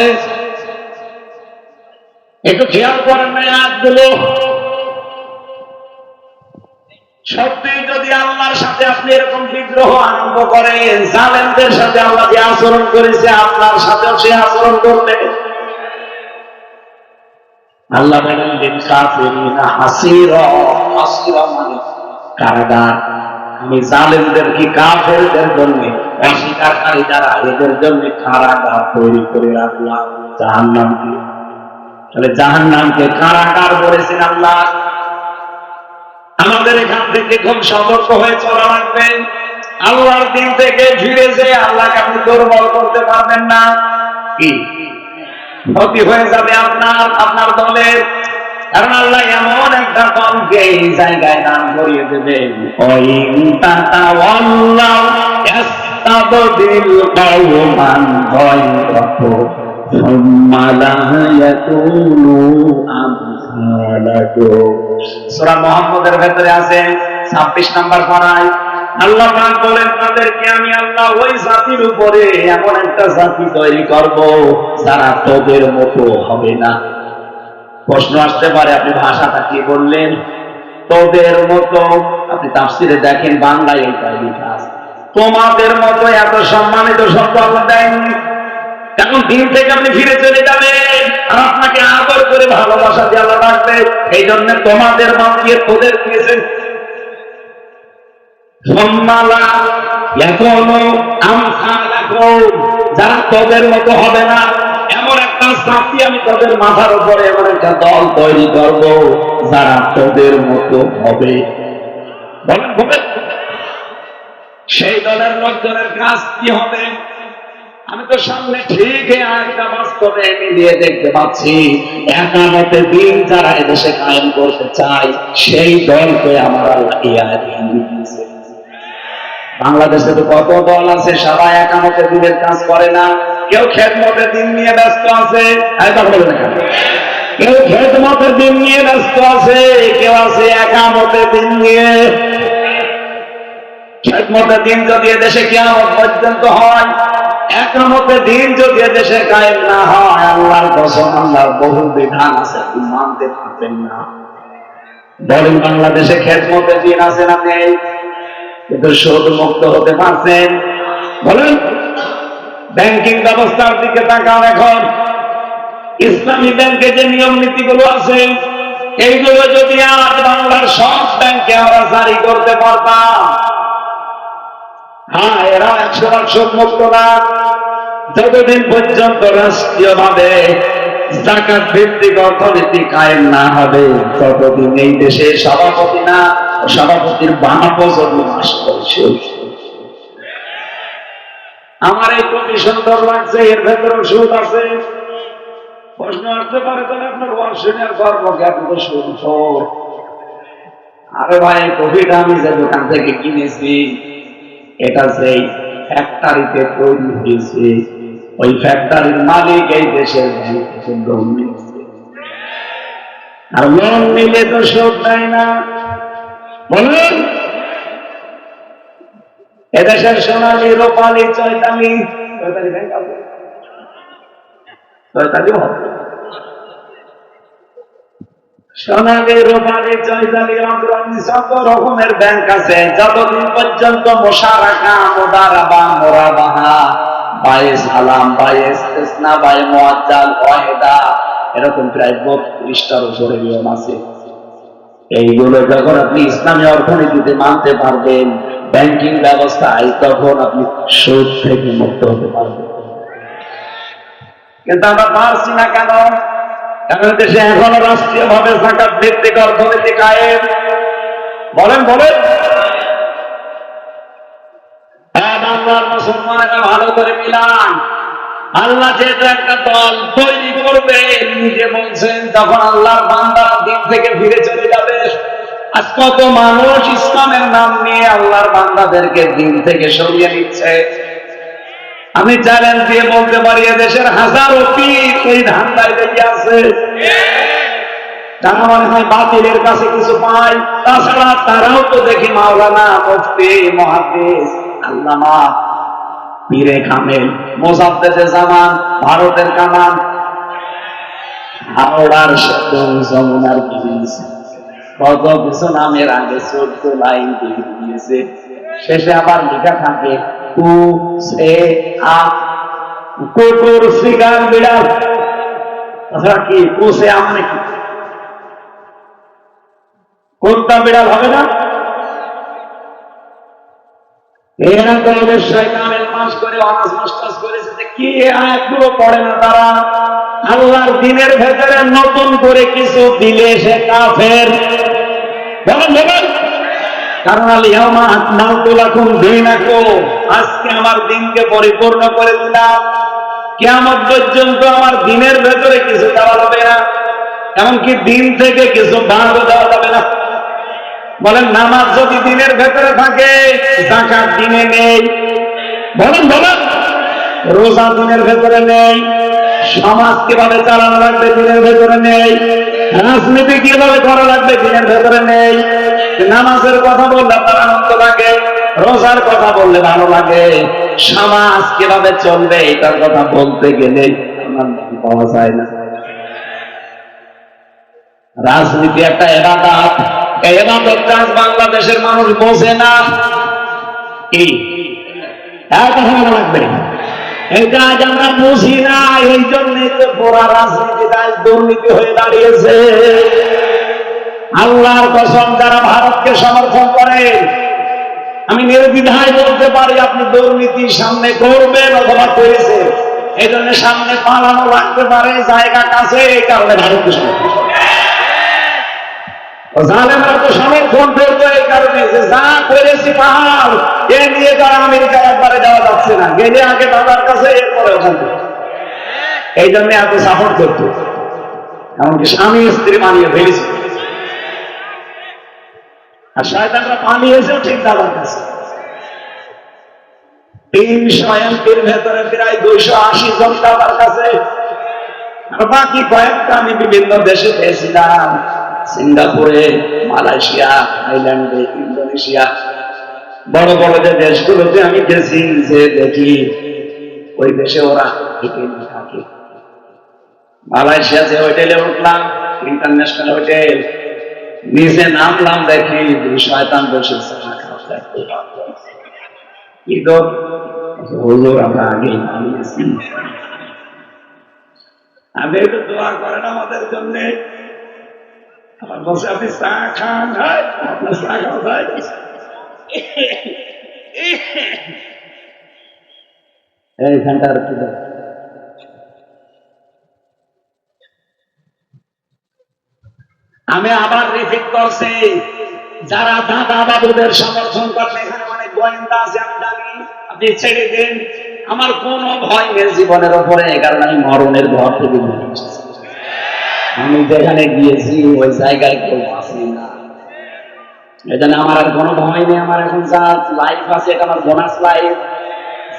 একটু খেয়াল করেন না আয়াতগুলো। সত্যি যদি আল্লাহর সাথে আপনি এরকম বিদ্রোহ আরম্ভ করেন, জালেমদের সাথে আল্লাহ যে আচরণ করেছে আপনার সাথেও সে আচরণ করবে। আল্লাহ বলেন লিল কাফিরিনা হাসিরা, হাসিরা মানে কারাগার। আমি জালেমদের কি কাফেরদের জন্য, অস্বীকারী যারা এদের জন্য কারাগার তৈরি করে রাখলাম, জাহান্নামকে। তাহলে জাহান্নামকে কারাগার বলেছেন আল্লাহ। আমাদের এখান থেকে খুব সতর্ক হয়ে চলা লাগবে। আল্লাহর দিন থেকে ফিরে যে আল্লাহকে আপনি দুর্বল করতে পারবেন না, কি ক্ষতি হয়ে যাবে আপনার দলের। কারণ আল্লাহ এমন একটা দলকে এই জায়গায় দান করিয়ে দেবেন, সূরা মুহাম্মদের ভেতরে আছে ২৬ নম্বর পারায় আল্লাহ পাক বলেন, তাদেরকে আমি আল্লাহ ওই জাতির উপরে এমন একটা জাতি তৈরি করব যারা তোদের মতো হবে না। প্রশ্ন আসতে পারে, আপনি ভাষাটা কি বললেন? তোদের মতো। আপনি তাফসিরে দেখেন, বাংলায় এইটা লেখা আছে, তোমাদের মতো। এত সম্মানিত শব্দ আল্লাহ দেয়নি। এখন দিন থেকে আপনি ফিরে চলে যাবেন, আর আপনাকে আদর করে ভালোবাসা দিয়ে আল্লাহ রাখবে। এই জন্য তোমাদের মাপিয়ে তোদের দিয়েছেন। যারা তোদের মতো হবে না, এমন একটা কাজ থাকতে আমি তোদের মাথার উপরে এমন একটা দল তৈরি করব যারা তোদের মতো হবে। বলেন বলেন, সেই দলের লোকজনের কাজ কি হবে? আমি তো সামনে ঠিক একটা বাস্তবে মিলিয়ে দেখতে পাচ্ছি, একামতে দিন যারা এদেশে কায়েম করতে চায় সেই দলকে আমার আল্লাহ দিয়েছে। বাংলাদেশে তো কত দল আছে, সবাই একামতে দিনের কাজ করে না। কেউ খেদমতে দিন নিয়ে ব্যস্ত আছে, কেউ খেদমতে দিন নিয়ে ব্যস্ত আছে, কেউ আছে একামতে দিন নিয়ে। খেদমতে দিন যদি এদেশে কিয়ামত পর্যন্ত হয়, একামতে দিন যদি এদেশে কায়েম না হয়, আল্লাহর কসম, আল্লাহর বহু বিধান আছে, আপনি মানতে পারবেন না। বলেন, বাংলাদেশে খেদমতে দিন আছে না নেই? কিন্তু সুদ মুক্ত হতে পারছেন? বলেন, ব্যাংকিং ব্যবস্থার দিকে তাকান। এখন ইসলামী ব্যাংকে যে নিয়ম নীতিগুলো আছে, এইগুলো যদি আজ বাংলার সব ব্যাংকে আমরা জারি করতে পারতাম, হ্যাঁ, এরা 100% সুদ মুক্ত না। যতদিন পর্যন্ত রাষ্ট্রীয়ভাবে যাকাত ভিত্তিক অর্থনীতি কায়েম না হবে, ততদিন এই দেশে সভাপতি না, সভাপতির বানাপো যদি মাস করছে। আমার এই কবি সুন্দর লাগছে, এর ভেতরে সুদ আছে। প্রশ্ন আসতে পারে, তাহলে আপনার ওয়ার্সিনিয়ার কর্মজ্ঞান তো সুদ। আরে ভাই, কবিটা আমি যে দোকান থেকে কিনেছি, এটা সেই ফ্যাক্টরিতে তৈরি হয়েছে, ওই ফ্যাক্টরির মালিক এই দেশের ব্যাংক থেকে লোন নিয়েছে। আর লোন নিলে তো সুদ দেয় না। বলুন, এদেশের সোনালী, রূপালী, চৈতালি ব্যাংক আছে, চৈতালি সোনালী, রূপালী, চৈতালি, অগ্রণী, যত রকমের ব্যাংক আছে। যতদিন পর্যন্ত মোশারাকা, মুদারাবা, মুরাবাহা, বায়ে সালাম, বায়ে ইসতিসনা, বায়ে মুআজ্জাল, ওয়াহিদা, এরকম প্রায় 32টার উপরে নিয়ম আছে। এইগুলো যখন আপনি ইসলামী অর্থনীতিতে মানতে পারবেন, ব্যাংকিং ব্যবস্থায়, তখন আপনি সুদ থেকে মুক্ত হতে পারবেন। কিন্তু আমরা পারছি না কেন? কারণ দেশে এখনো রাষ্ট্রীয় ভাবে যাকাত ভিত্তিক অর্থনীতি কায়েম। বলেন বলেন, বাংলার মুসলমানেরা ভালো করে মিলান। আল্লাহ যেহেতু একটা দল তৈরি করবে, নিজে বলছেন, যখন আল্লাহর বান্দারা দিন থেকে ফিরে চলে যাবে। আজ কত মানুষ ইসলামের নাম নিয়ে আল্লাহর বান্দাদেরকে দিন থেকে সরিয়ে নিচ্ছে। আমি চ্যালেঞ্জ দিয়ে বলতে পারি, এদেশের হাজারো পীর এই ধান্দায় লেগে আছে। তারা মনে হয় বাতিলের কাছে কিছু পায়। তাছাড়া তারাও তো দেখি মাওলানা, মুফতি, মুহাদ্দিস, আল্লামা, পীরে কামেল, মোজাদ্দেদে জামান, ভারতের কামান, হাওড়ার সেতু, যমুনার ব্রিজ, কত কিছু নামের আগে 14 লাইন দিয়েছে। শেষে আবার লেখা থাকে কু সে আ, কুকুর, শিকার, বিড়াল। তাছাড়া কি কুসে আম নাকি? কোনটা বিড়াল হবে না? এরা তো অবশ্যই কামেল পাস করে, অনার্স মাস্টার্স করেছে, কি আয়াতগুলো পড়ে না তারা? আল্লাহর দ্বীনের ভেতরে নতুন করে কিছু দিলে সে কাফের। বলেন বলেন, কারণ আল-ইয়াওমা আকমালতু লাকুম দীনাকুম, আজকে আমার দিনকে পরিপূর্ণ করে দিলাম। কিয়ামত পর্যন্ত আমার দিনের ভেতরে কিছু দেওয়া যাবে না, এমনকি দিন থেকে কিছু ভাগও দেওয়া যাবে না। বলেন, নামাজ যদি দিনের ভেতরে থাকে, যাকাত দিনে নেই। বলেন বলেন, রোজা দিনের ভেতরে নেই, সমাজ কিভাবে চালানো লাগবে দিনের ভেতরে নেই, রাজনীতি কিভাবে করা লাগবে দিনের ভেতরে নেই। নামাজের কথা বললে আপনার আনন্দ লাগে, রোজার কথা বললে ভালো লাগে, সমাজ কিভাবে চলবে এটার কথা বলতে গেলে পাওয়া যায় না। রাজনীতি একটা ইবাদত, এই ইবাদত কাজ বাংলাদেশের মানুষ বোঝে না। কি কথা মনে রাখবে, এই কাজ আমরা বুঝি না, এই জন্যই তো পুরা রাজনীতি কাজ দুর্নীতি হয়ে দাঁড়িয়েছে। আল্লাহর কসম, যারা ভারতকে সমর্থন করে, আমি নির্দ্বিধায় বলতে পারি, আপনি দুর্নীতি সামনে করবেন অথবা করেছে, এই জন্য সামনে পালানো লাগতে পারে, জায়গা কাছে, এই কারণে ভারতকে জালেমরা তো সমর্থন করতো এই কারণে যে যা করেছি পাহাড় এ নিয়ে তারা আমেরিকার একবারে যাওয়া যাচ্ছে না, গেলে আগে বাবার কাছে, এরপরে ওখান থেকে। এই জন্য এত সাপোর্ট করতো, এমনকি স্বামী স্ত্রী মানিয়ে ফেলেছে। আর শয়তানরা পালিয়েছেও ঠিক দাদার কাছে। 300 এমপির ভেতরে প্রায় 280 জন দাদার কাছে, আর বাকি কয়েকটা আমি বিভিন্ন দেশে পেয়েছিলাম, সিঙ্গাপুরে, মালয়েশিয়া, থাইল্যান্ডে, ইন্দোনেশিয়া, বড় বড় যে দেশগুলোতে আমি গেছি, যে দেখি ওই দেশে ওরা থাকে। মালয়েশিয়া যে হোটেলে উঠলাম, ইন্টারন্যাশনাল হোটেল, নিচে নামলাম, দেখি 2 শয়তান বসে হুজুর আমরা আগে মানিয়েছি, আমি একটু দোয়া করেন আমাদের জন্য। আমার বসে আপনি চা খান, আপনার চা খাওয়া যায়। এইখানটা আর কি আমি আবার রিপিট করছি, যারা দাদা বাবুদের সমর্থন করবে, এখানে অনেক গোয়েন্দা আছে আমি জানি, আপনি ছেড়ে দিন, আমার কোনো ভয় নেই জীবনের উপরে, কারণ আমি মরণের ঘর থেকে বেরিয়ে এসেছি। আমি যেখানে গিয়েছি ওই জায়গায় কেউ আসি না, এই জন্য আমার আর কোনো ভয় নেই। আমার এখন যা লাইফ আছে এটা আমার বোনাস লাইফ,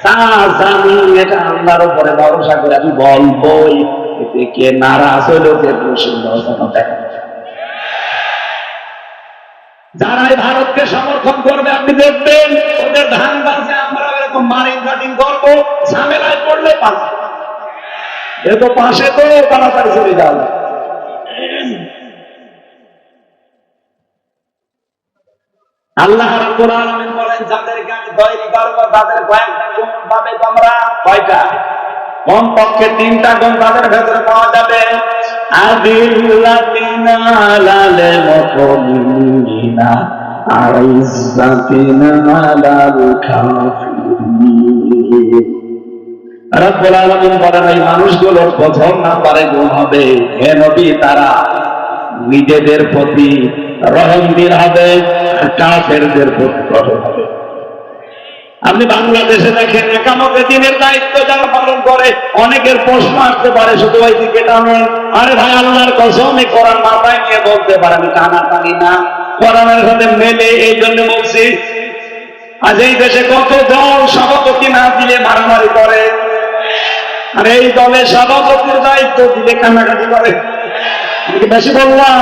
যা জানি এটা আল্লাহর উপরে ভরসা করে আমি বলবোই, এতে কে নারাজ হইলেও কে খুশি দেখা। যারা ভারতকে সমর্থন করবে আপনি দেখবেন ওদের ধান গাছে আমরা এরকম মারিং কাটিং করবো, ঝামেলায় পড়লে পাশে, এত পাশে তো তাড়াতাড়ি চলে যাবে। আল্লাহ রাব্বুল আলামিন বলেন, যাদেরকে আমি তৈরি করবো তাদের কয়েকটা গুণ পাবে তোমরা। কয়টা? কমপক্ষে 3টা গুণ তাদের ভেতরে পাওয়া যাবে। আদিল্লাতিনা আলাল মুমিনিনা আইজ্জাতিনা আলাল কাফিরিন। রাব্বুল আলামিন বলেন, এই মানুষগুলোর প্রথম নাম্বারে গুণ হবে, হে নবী তারা নিজেদের প্রতি রহমদিল হবে, কাফেরদের প্রতি কঠোর হবে। আপনি বাংলাদেশে দেখেন, একামতে দিনের দায়িত্ব যারা পালন করে, অনেকের প্রশ্ন আসতে পারে শুধু ওই দিকে টানে। আরে ভাই, আল্লাহর কসম, কোরআন মাথায় নিয়ে বলতে পারে, আমি কানা টানি না, কোরআনের সাথে মেলে, এই জন্য বলছি। আজ এই দেশে কত দল সভাপতি না দিলে মারামারি করে, আর এই দলে সভাপতির দায়িত্ব দিলে কান্নাকাটি করে। বেশি বললাম?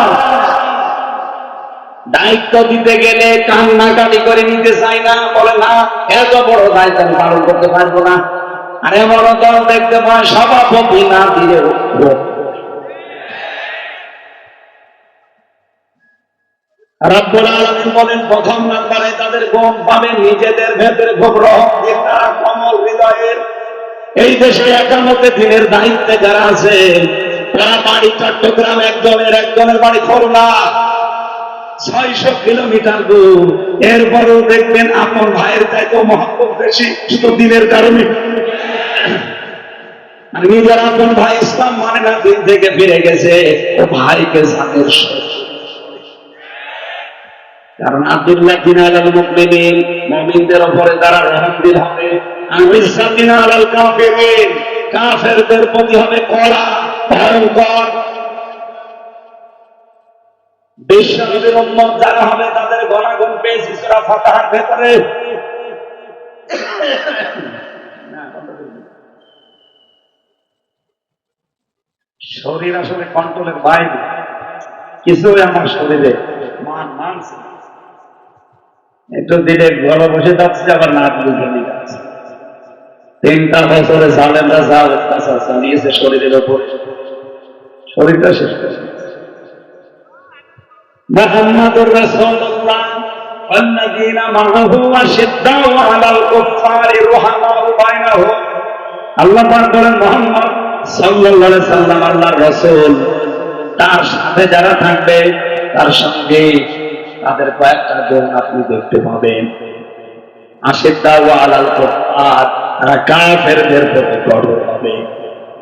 দায়িত্ব দিতে গেলে কান্নাকাটি করে নিতে চাই না, বলে না এত বড় দায়িত্ব আমি পালন করতে পারবো না। আর এমন দল দেখতে পায় সভাপতি না দিলে রব্বুল আলামিন বলেন, প্রথম নাম্বারে তাদের গুণ পাবে নিজেদের ভেতরে খুব রহমতের, তারা কোমল হৃদয়ের। এই দেশে একামতে দিনের দায়িত্বে যারা আছে, তারা বাড়ি চট্টগ্রাম, একজনের বাড়ি খুলনা, 600 কিলোমিটার দূর। এরপরও দেখবেন আপন ভাইয়ের চাইতেও মহব্বত বেশি, শুধু দিনের কারণে। নিজের আপন ভাই ইসলাম মানে না, দিন থেকে ফিরে গেছে, ও ভাইকে জানের। কারণ আদিল্লাতিনা আলাল মুমিনিন, মুমিনদের উপরে তারা রহমদিল হবে, আইজ্জাতিনা আলাল কাফিরিন, কাফেরদের প্রতি হবে কড়া, ভয়ঙ্কর। বিশ্বনবীর উম্মত যারা হবে তাদের গুণাগুণ পেয়েছি সূরা ফাতিহার ভেতরে। শরীর আসলে কন্ট্রোলের বাইরে, কিছু আমার শরীরে মানছে, একটু দিলে গলা বসে যাচ্ছে, আবার না বুঝে যাচ্ছে। 3টা বছরে জালেমরা যা অত্যাচার চালিয়েছে শরীরের ওপর, শরীরটা শেষ করে মুহাম্মাদুর রাসূলুল্লাহ ওয়াল্লাযীনা মাআহু আশিদ্দাউ আলাল কুফফারি রুহামাউ বাইনাহুম। আল্লাহ পাক বলেন, মুহাম্মদ সাল্লাল্লাহু আলাইহি সাল্লাম আল্লাহর রাসূল, তার সাথে যারা থাকবে তার সঙ্গে তাদের কয়েকটা গুণ আপনি দেখতে পাবেন। আশিদ্দাউ আলাল কুফফার, তারা কাফেরদের প্রতি কঠোর হবে।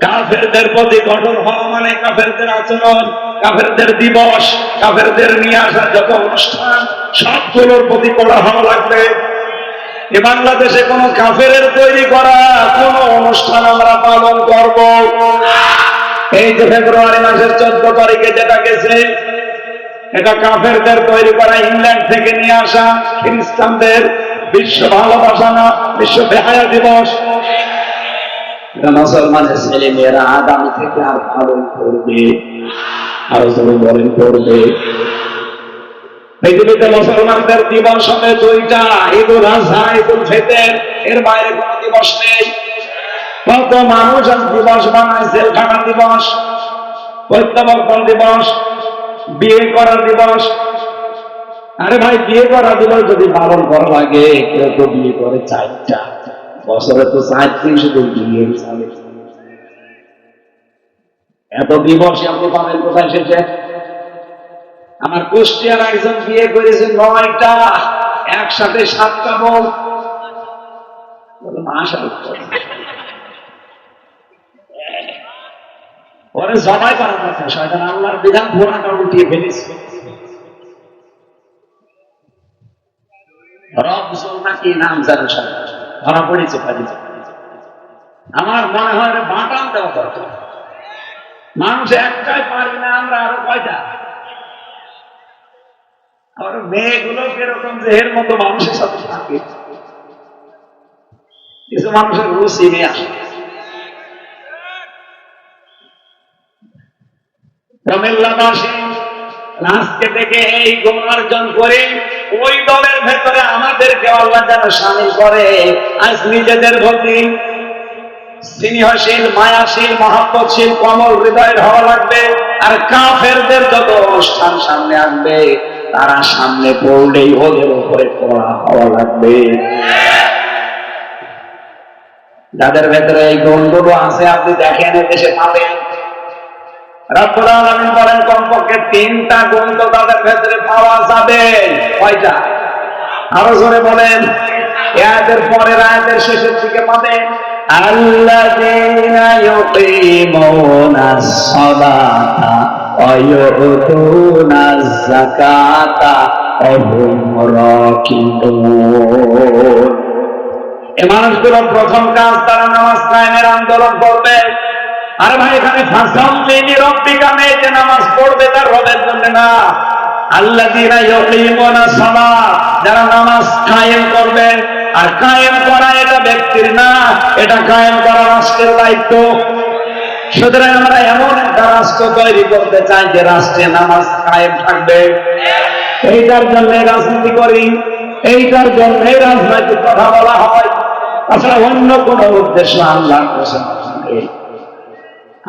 কাফেরদের প্রতি কঠোর হওয়া মানে কাফেরদের আচরণ, কাফেরদের দিবস, কাফেরদের নিয়ে আসা যত অনুষ্ঠান সবগুলোর প্রতি কড়া হওয়া লাগবে। এ বাংলাদেশে কোন কাফেরের তৈরি করা কোন অনুষ্ঠান আমরা পালন করব? এই যে ফেব্রুয়ারি মাসের 14 তারিখে যেটা গেছে, এটা কাফেরদের তৈরি করা, ইংল্যান্ড থেকে নিয়ে আসা খ্রিস্টানদের বিশ্ব ভালোবাসা না, বিশ্ব বেহায়া দিবস। এটা মুসলমানের ছেলে মেয়েরা আগামী থেকে আর পালন করবে, আরো জোরে বলেন করবে। পৃথিবীতে মুসলমানদের দিবস হবে দুইটা, ঈদুল আজহা, ঈদুল ফিতর, এর বাইরে কোন দিবস নেই। কত মানুষ আজ দিবস বানায়, জেলখানা দিবস, প্রত্যাবর্তন দিবস, বিয়ে করার দিবস। আরে ভাই, বিয়ে করা দিবস যদি পালন করা লাগে, কেউ তো বিয়ে করে 4টা বছরে, তো 4 দিন শুধু বিয়ে চলে। এত দিবস আপনি পাবেন কোথায় শেষে? আমার কুষ্টিয়ার একজন বিয়ে করেছে 9টা, একসাথে 7টা বউ। পরে জমাই করার কথা, শয়তান আল্লাহর বিধান ঘোড়াটা উঠিয়ে ফেলেছে। রবজল নাকি নাম জানে, ধরা পড়েছে। আমার মনে হয় বাটাম দেওয়া দরকার। মানুষ একটাই পারি না, আমরা আরো কয়টা? আর মেয়েগুলো কিরকম যে এর মতো মানুষের সাথে থাকে, কিছু মানুষের রুচি নিয়ে আসে। কুমিল্লাবাসী আজকে থেকে এই গুণ অর্জন করে ওই দলের ভেতরে আমাদেরকে আল্লাহ যেন শামিল করে। আজ নিজেদের প্রতি স্নেহশীল, মায়াশীল, মহব্বতশীল, কমল হৃদয়ের হওয়া লাগবে। আর কাফেরদের যত অনুষ্ঠান সামনে আসবে, তারা সামনে পড়লেই ওদের উপরে পড়া হওয়া লাগবে। যাদের ভেতরে এই গুণগুলো আছে, আপনি দেখেন দেশে পাবেন। রব্বুল আলামিন বলেন কমপক্ষে 3টা গুণ তো তাদের ভেতরে পাওয়া যাবে। কয়টা? আরো জোরে বলেন। আয়াতের পরের আয়াতের শেষের দিকে পাবেন, আল্লাযীনা ইউকিমুনাস সালাতা ওয়া ইউতুনাজ যাকাতা ওয়া হুম রাকিবুন। এই মানুষগুলো প্রথম কাজ, তারা নামাজ কায়েমের আন্দোলন করবে। আরে ভাই, এখানে ফাসাল্লি রাব্বিকা নেই যে নামাজ পড়বে তার রবের জন্য না। আল্লাযীনা ইউকিমুনাস সালাত, যারা নামাজ কায়েম করবে। আর কায়েম করা এটা ব্যক্তির না, এটা কায়েম করা রাষ্ট্রের দায়িত্ব। সুতরাং আমরা এমন একটা রাষ্ট্র তৈরি করতে চাই যে রাষ্ট্রে নামাজ কায়েম থাকবে। এইটার জন্য রাজনীতি করি, এইটার জন্য রাজনৈতিক কথা বলা হয়। তাছাড়া অন্য কোন উদ্দেশ্য আল্লাহর প্রশংসা নেই।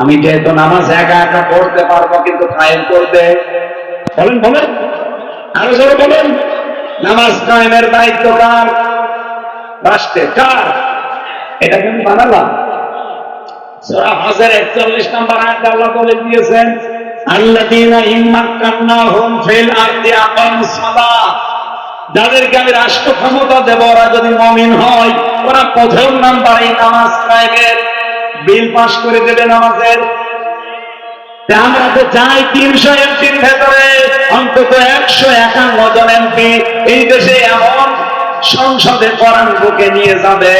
আমি যেহেতু নামাজ একা একা পড়তে পারবো, কিন্তু কায়েম করবে। বলেন বলেন, আরো জোরে বলেন। নামাজ কায়েমের দায়িত্ব কার? রাষ্ট্রের। কার? এটা কিন্তু বানালাম। সূরা হজের 41 নম্বর আয়াতে আল্লাহ বলে দিয়েছেন, আল্লাযীনা ইম্মাক্কান্নাহুম ফিল আরদি আকামুস সালাহ, যাদেরকে আমি রাষ্ট্র ক্ষমতা দেব, ওরা যদি মুমিন হয়, ওরা প্রথম নাম্বার এই নামাজ কায়েমের বিল পাস করে দেবে নামাজের। আমরা তো চাই 300 এমপির ভেতরে অন্তত 151 জন এমপি এই দেশে এমন সংসদে কোরআন বুকে নিয়ে যাবে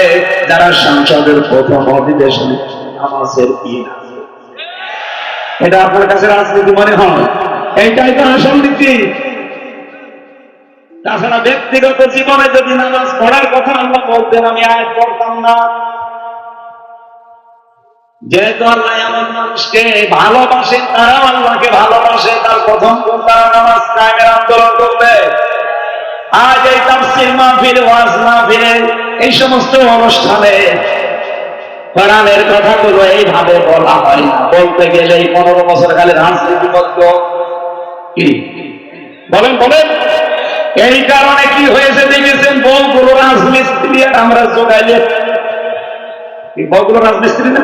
যারা সংসদের প্রথম অধিবেশনে নামাজের দিন আছে। এটা আপনার কাছে রাজনীতি মনে হয়? এইটাই তো আসল নীতি। তাছাড়া ব্যক্তিগত জীবনে যদি নামাজ পড়ার কথা আল্লাহ বলতেন, আমি আয়াত পড়তাম না। যেহেতু আল্লাহ এমন মানুষকে ভালোবাসে, তারাও আল্লাহকে ভালোবাসে, তার প্রথম গুণ তারা নামাজ কায়েমের আন্দোলন করবে। আজ এই তাফসীর মাহফিল, ওয়াজ মাহফিল, এই সমস্ত অনুষ্ঠানে কোরআনের কথাগুলো এইভাবে বলা হয় না। বলতে গেলে এই 15 বছর খালি রাজনীতি বদ্ধ। কি বলেন বলেন? এই কারণে কি হয়েছে দেখেছেন, বউগুলো রাজমিস্ত্রি আর আমরা জোগাইলে। বউগুলো রাজমিস্ত্রি না?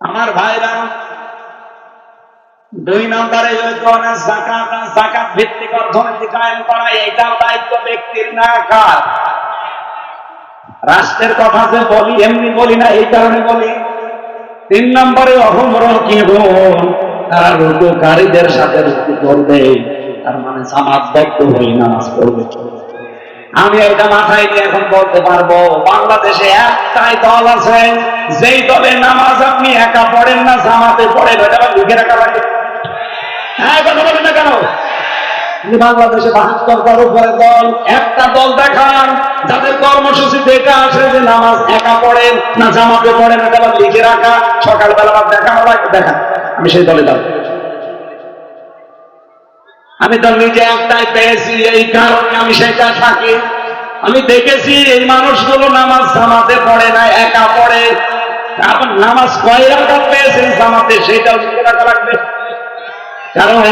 আমার ভাইরা, দুই নম্বরে যাকাত ভিত্তিক অর্থনীতি কায়েম করা, এটাও দায়িত্ব ব্যক্তির না কার। রাষ্ট্রের কথা যে বলি এমনি বলি না, এই কারণে বলি। তিন নম্বরে তারা রুকুকারীদের সাথে রুকু করবে, তার মানে জামাতবদ্ধ হয়ে নামাজ পড়বে। আমি এটা মাথায় নিয়ে এখন বলতে পারবো, বাংলাদেশে একটাই দল আছে যেই দলে নামাজ আপনি একা পড়েন না, জামাতে পড়েন, এটা আবার লিখে রাখা লাগে। হ্যাঁ, কথা বলেন না কেন? বাংলাদেশে ৭২টার উপরে দল, একটা দল দেখান যাদের কর্মসূচি দেখে আসে যে নামাজ একা পড়েন না জামাতে পড়েন, এটা আবার লিখে রাখা, সকালবেলা আবার দেখানো লাগে। দেখা, আমি সেই দলে যাব। আমি তো নিজে একটাই পেয়েছি, এই কারণে আমি সেটা থাকি। আমি দেখেছি এই মানুষগুলো নামাজ জামাতে পড়ে না, একা পড়ে। আপনি নামাজ কয় রাকাত পেয়েছেন জামাতে, সেটাও লিখে রাখা লাগবে। কারণ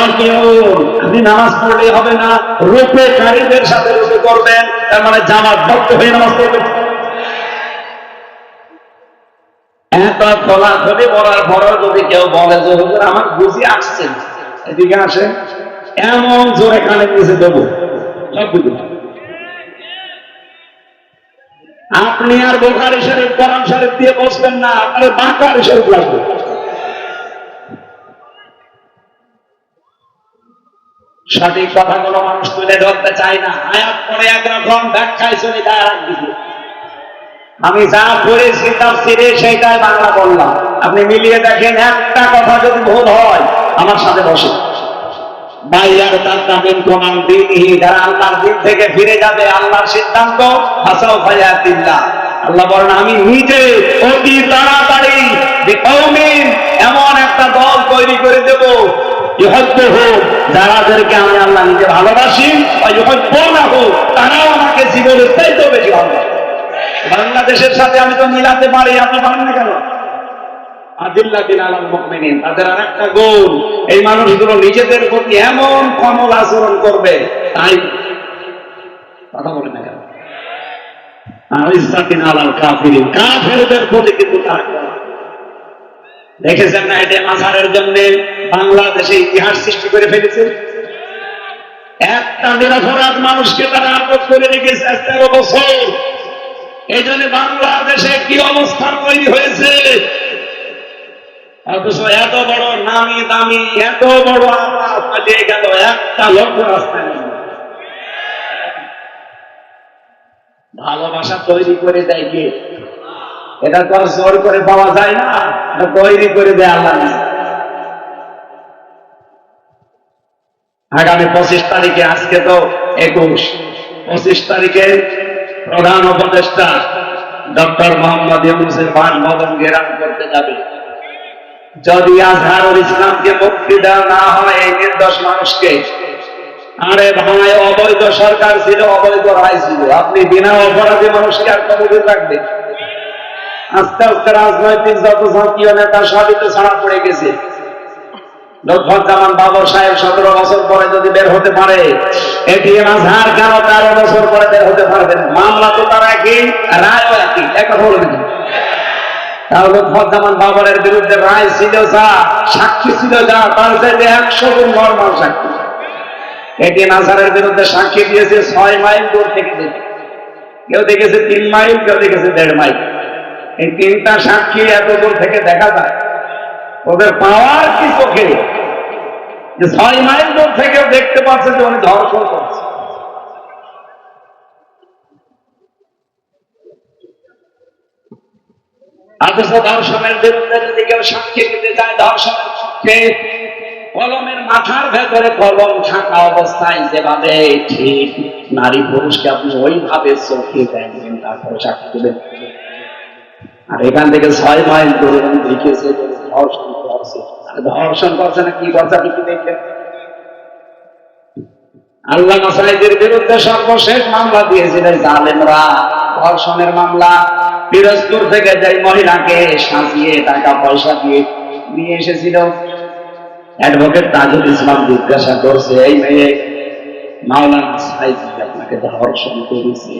আপনি নামাজ পড়লেই হবে না, রুকুকারীদের সাথে রুকু করবেন, তার মানে জামাতবদ্ধ হয়ে নামাজ পড়বেন। এত খোলাখুলি বলার পরেও যদি কেউ বলে যে হুজুর আমার বুঝি আসছেন, এদিকে আসেন, এমন জোরে কানে নিচে দেবো সব বুঝে। আপনি আর বুখারী শরীফ কোরআন শরীফ দিয়ে বসবেন না, আপনার বাকারি শরীফ লাগবে। সঠিক কথাগুলো মানুষ তুলে ধরতে চায় না, আয়াত পড়ে একরকম, ব্যাখ্যায় চলে যায় আর একদিকে। আমি যা পড়েছি তাফসীরে সেইটাই বাংলা বললাম, আপনি মিলিয়ে দেখেন, একটা কথা যদি ভুল হয় আমার সাথে বসে। যারা আল্লাহর দিন থেকে ফিরে যাবে, আল্লাহর সিদ্ধান্ত আল্লাহ বলেন আমি নিজে অতি তাড়াতাড়ি এমন একটা দল তৈরি করে দেব, যারাদেরকে আমি আল্লাহ নিজে ভালোবাসি, তারাও আমাকে জীবনের চাইতে বেশি ভালোবাসে। বাংলাদেশের সাথে আমি তো মিলাতে পারি, আপনি পারেন না কেন? তাদের আর একটা গুণ, এই মানুষগুলো নিজেদের প্রতি এমন কমল আচরণ করবে, তাই কথা বলে না কেন? কাফেরদের প্রতি কিন্তু দেখেছেন না, এটা মাজারের জন্য বাংলাদেশে ইতিহাস সৃষ্টি করে ফেলেছে। একটা নিরপরাধ মানুষকে তারা আটক করে রেখেছে 13 বছর। এই জন্য বাংলাদেশে কি অবস্থা তৈরি হয়েছে। অথচ এত বড় নামি দামি, এত বড় আওয়াজ পালিয়ে গেল, একটা লোক রাস্তায় নেই। ভালোবাসা তৈরি করে দেয় কে? এটা তো আর জোর করে পাওয়া যায় না, এটা তৈরি করে দেয় আল্লাহ। আগামী 25 তারিখে, আজকে তো 21, 25 তারিখে প্রধান উপদেষ্টা ডক্টর মোহাম্মদ ইউনূসের বাসভবন ঘেরাও করতে যাবে। যদি আজহারুল ইসলামকে মুক্তি দেওয়া না হয় এই নির্দোষ মানুষকে, আরে ভাই অবৈধ সরকার ছিল, অবৈধ রায় ছিল, আপনি বিনা অপরাধী মানুষকে আর কতদিন রাখবেন? আস্তে আস্তে রাজনৈতিক যত জাতীয় নেতা সবই তো ছাড়া পড়ে গেছে। লুৎফুজ্জামান বাবর সাহেব 17 বছর পরে যদি বের হতে পারে, এটিএম আজহার কেন 13 বছর পরে বের হতে পারবেন? মামলা তো তার একই, রায়ও একই, একটা বলে দিন। তাহলে লুৎফুজ্জামান বাবরের বিরুদ্ধে রায় ছিল যা, সাক্ষী ছিল যা, তার চাইতে 100 গুণ নরমাল সাক্ষী। এটিএম আজহারের বিরুদ্ধে সাক্ষী দিয়েছে 6 মাইল দূর থেকে দেখে, কেউ দেখেছে 3 মাইল, কেউ দেখেছে 1.5 মাইল। এই 3টা সাক্ষী এত দূর থেকে দেখা যায়, ওদের পাওয়ার কি চোখে যে 6 মাইল দূর থেকে দেখতে পাচ্ছে যে উনি ধর্ষণ করছে। অথচ ধর্ষণের বিরুদ্ধে যদি কেউ সাক্ষী দিতে যায়, ধর্ষণের পক্ষে, কলমের মাথার ভেতরে কলম থাকা অবস্থায় যেভাবে ঠিক নারী পুরুষকে আপনি ওইভাবে চোখে দেখবেন, তারপরে সাক্ষী দেবেন। আর এখান থেকে 6 মাইল দূরে উনি লিখেছে ধর্ষণ করছে। ধর্ষণ করছে না কি করছে আপনি কি দেখলেন? আল্লামা সাঈদীর বিরুদ্ধে সর্বশেষ মামলা দিয়েছিলেন জালেমরা, ধর্ষণের মামলা। পিরোজপুর থেকে যাই মহিলাকে সাজিয়ে টাকা পয়সা দিয়ে নিয়ে এসেছিল, অ্যাডভোকেট তাজুল ইসলাম জিজ্ঞাসা করছে, এই মেয়ে মাওলানা সাঈদী আপনাকে ধর্ষণ করেছে?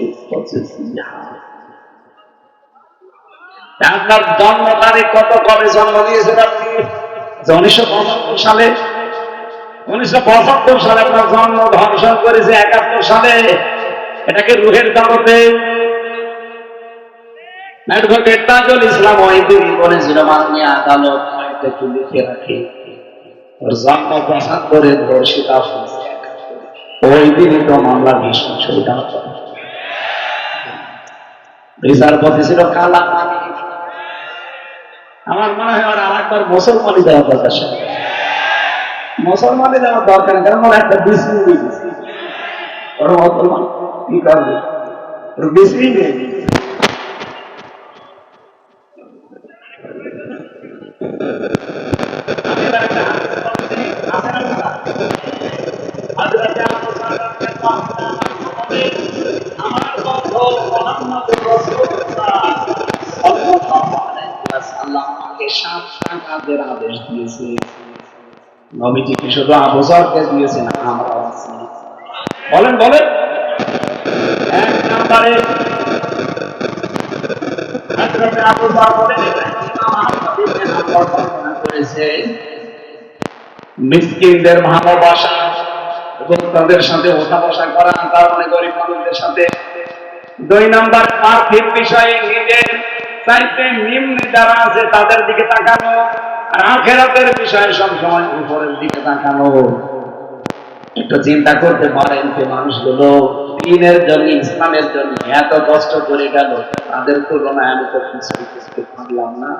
আপনার জন্ম তারিখ কত, কবে জন্ম দিয়েছেন আপনি? যে 1975 সালে আপনার জন্ম, ধ্বংস করেছে 71 সালে। এটাকে রুহের জগতে অ্যাডভোকেট তাজুল ইসলাম ওই দিন বলেছিল, মাননীয় আদালত হয়তো একটু লিখে রাখে ওর জন্ম 75 ধর্ষিতা হয়েছে। ওই দিনই তো মামলা ভীষণ ছুটা বিচারপতি ছিল কালা। আমার মনে হয় আর একবার মুসলমানই দেওয়া দরকার। মুসলমানই দেওয়ার দরকার, কারণ ওরা একটা বিশ্রী ওরা মুসলমান কি করবে, বিশ্রী নেই। আদেশ দিয়েছে, নবীজিকে শুধু আবু বকরকে দিয়েছে না, আমরা আছি। বলেন বলেন। এক নম্বরে আবু বকর করেছে মিসকিনদের ভালোবাসা এবং তাদের সাথে ওঠা বসা করা, তার মানে গরিব মানুষদের সাথে। 2 নম্বর পার্থিব বিষয়ে নিজের চাইতে নিম্ন যারা আছে তাদের দিকে তাকানো, আর আখিরাতের বিষয়ে সবসময় উপরের দিকে তাকানো। একটু চিন্তা করতে পারেন যে মানুষগুলো দ্বীনের জন্য, ইসলামের জন্য এত কষ্ট করে গেল, তাদের তুলনায় আমি তো কিছু পারলাম না।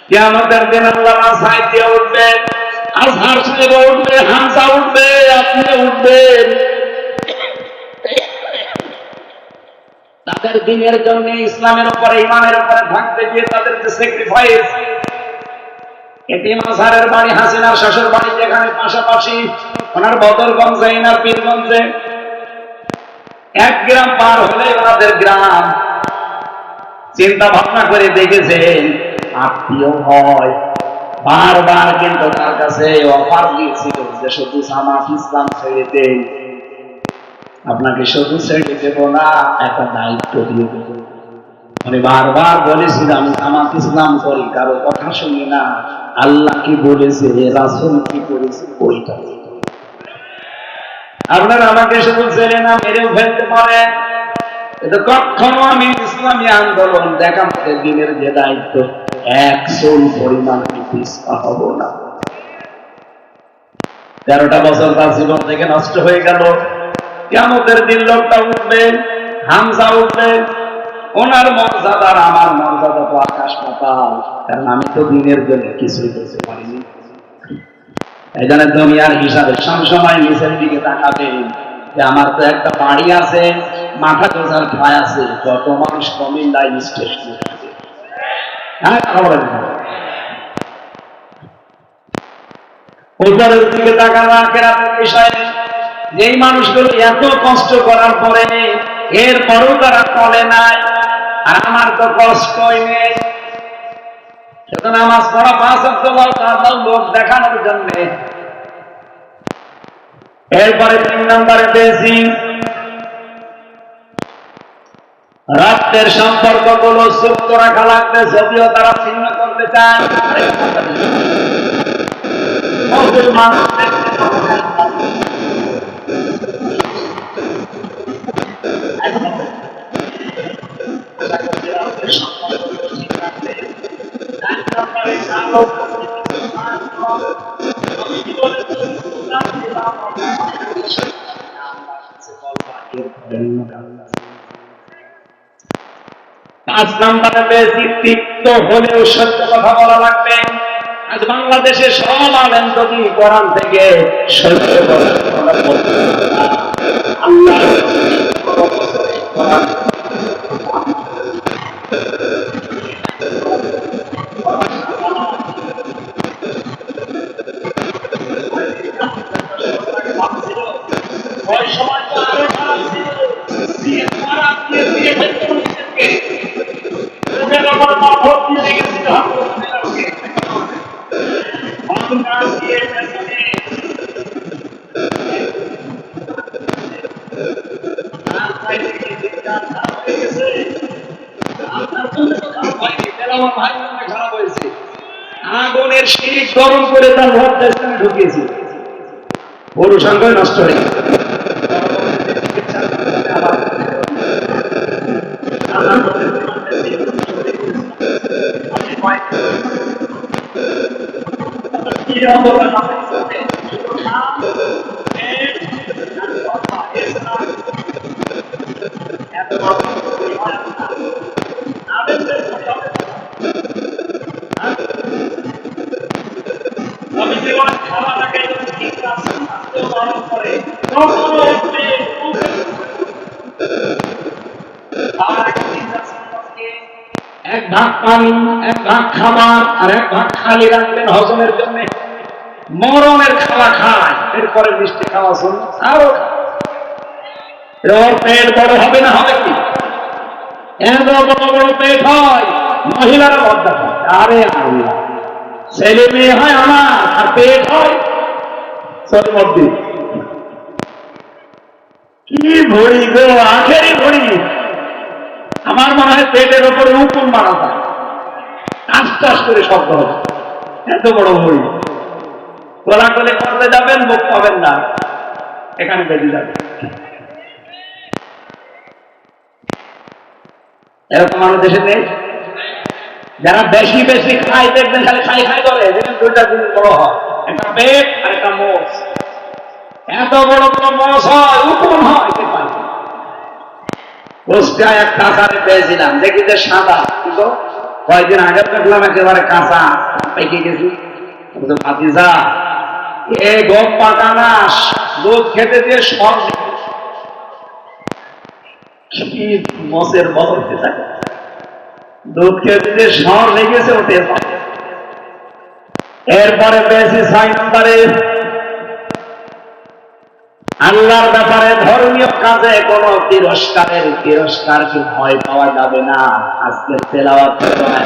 কিয়ামতের দিন আল্লাহ সাইড দিয়ে উঠবে, আজহার সাহেব উঠবে, হামজা উঠবে, আপনি উঠবেন। তাদের দ্বীনের জন্য, ইসলামের উপরে, ইমানের উপরে থাকতে গিয়ে তাদের যে স্যাক্রিফাইস। এটিএম আজহারের বাড়ি হাসিনার শ্বশুর বাড়ি যেখানে পাশাপাশি, ওনার বদরগঞ্জে, ইনার পীরগঞ্জে 1 গ্রাম পার হলে ওনাদের গ্রাম। চিন্তা ভাবনা করে দেখেছেন, আত্মীয় হয় বারবার, কিন্তু তার কাছে অফার দিয়েছিল যে শুধু জামাত ইসলাম ছেড়ে দেন, আপনাকে শুধু ছেড়ে দেব না, একটা দায়িত্ব দিয়ে দেব। মানে বারবার বলেছিল আমি জামাত ইসলাম করি, কারো কথা শুনি না, আল্লাহ কি বলেছে, রাসূল কি করেছে ওইটা। আপনারা আমাকে শুধু ছেড়ে না মেরেও ফেলতে পারেন, কিন্তু কখনো আমি ইসলামী আন্দোলন দেখাতে দিনের যে দায়িত্ব, 1 পরিমাণ পিছপা হব না। 13টা বছর তার জীবন থেকে নষ্ট হয়ে গেল। কিয়ামতের দিন লোকটা উঠবে, হামজা উঠবে, ওনার মর্যাদার আমার মর্যাদা তো আকাশ পাতাল, কারণ আমি তো দিনের জন্য কিছুই করতে পারিনি। এই জন্য দুনিয়ার হিসাবে সবসময় নিচের দিকে তাকাবেন যে আমার তো একটা বাড়ি আছে, মাথা গোজার ঠায় আছে, কত মানুষ কুমিল্লা স্টেশনে থাকে। উপরের দিকে তাকানো আখিরাতের বিষয়ে। যেই মানুষগুলো এত কষ্ট করার পরে এরপরও তারা চলে নাই, আর আমার তো কষ্টই নেই, সেটা নামাজ পড়া 5 ওয়াক্ত লোক দেখানোর জন্য। এরপরে 3 নম্বরে পেয়েছি রাষ্ট্রের সম্পর্কগুলো সুপ্ত রাখা লাগবে, যদিও তারা ছিন্ন করতে চায়। মুসলমান পাঁচ নম্বরে পেয়েছি তিক্ত হলেও সত্য কথা বলা লাগবে। আজ বাংলাদেশে সব আলেম যদি কোরআন থেকে সত্য কথা বলতে আল্লাহ খারাপ হয়েছে। আগুনের শিক গরম করে তার রথটা ইসলামে ঢুকিয়েছিল, পুরুষাঙ্গ নষ্ট হয়ে গেছে। এক ভাগ পানি, এক ভাগ খাবার, আর এক ভাগ খালি রাখবেন হজমের জন্য। মরণের খাওয়া খায়, এরপরে মিষ্টি খাওয়া শুন আরো ওর পেট বড় হবে না, হবে কি? এত বড় বড় পেট হয়, মহিলারা লজ্জা পায়। আরে আল্লাহ, ছেলে মেয়ে হয় আমার, আর পেট হয় সরমদ্দি। কি ভরি গো, আখেরই ভরি। আমার মনে হয় পেটের উপরে উকুন মারা যায়, আস্তে আস্তে করে শব্দ হবে, এত বড় ভরি। কোলাকুলি করতে যাবেন, মুখ পাবেন না, এখানে বেঁধে যাবে। এরকম আমাদের দেশে নেই? যারা বেশি বেশি খায় দেখবেন খালি খাই খাই করে, দেখবেন দুইটা জিনিস বড় হয়, একটা পেট আর একটা মোষ। এত বড় বড় মোষ হয়, উকুন হয়। পোস্টায় এক কাঁচারে পেয়েছিলাম, দেখি যে সাদা, কিন্তু কয়েকদিন আগে দেখলাম একেবারে কাঁচা পেকে গেছি। ভাতিজা, এ গোপ পাকা না, দুধ খেতে দিয়ে সব কি মোষের বদল থাকে, দুধ খেতে দিয়ে সর লেগেছে ওঠে। এরপরে পেয়েছি 6 নম্বরে, আল্লাহর ব্যাপারে ধর্মীয় কাজে কোন তিরস্কারকে ভয় পাওয়া যাবে না। আজকে তেলাওয়াত এরপরে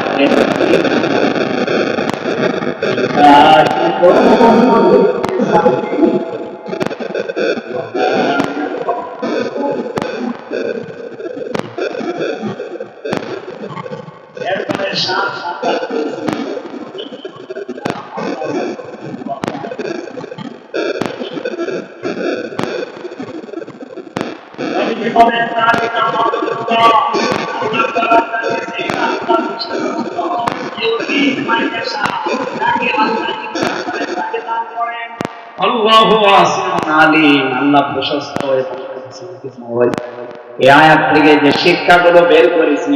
আল্লাহ প্রশস্ত হয়ে এই আয়াত থেকে যে শিক্ষাগুলো বের করেছি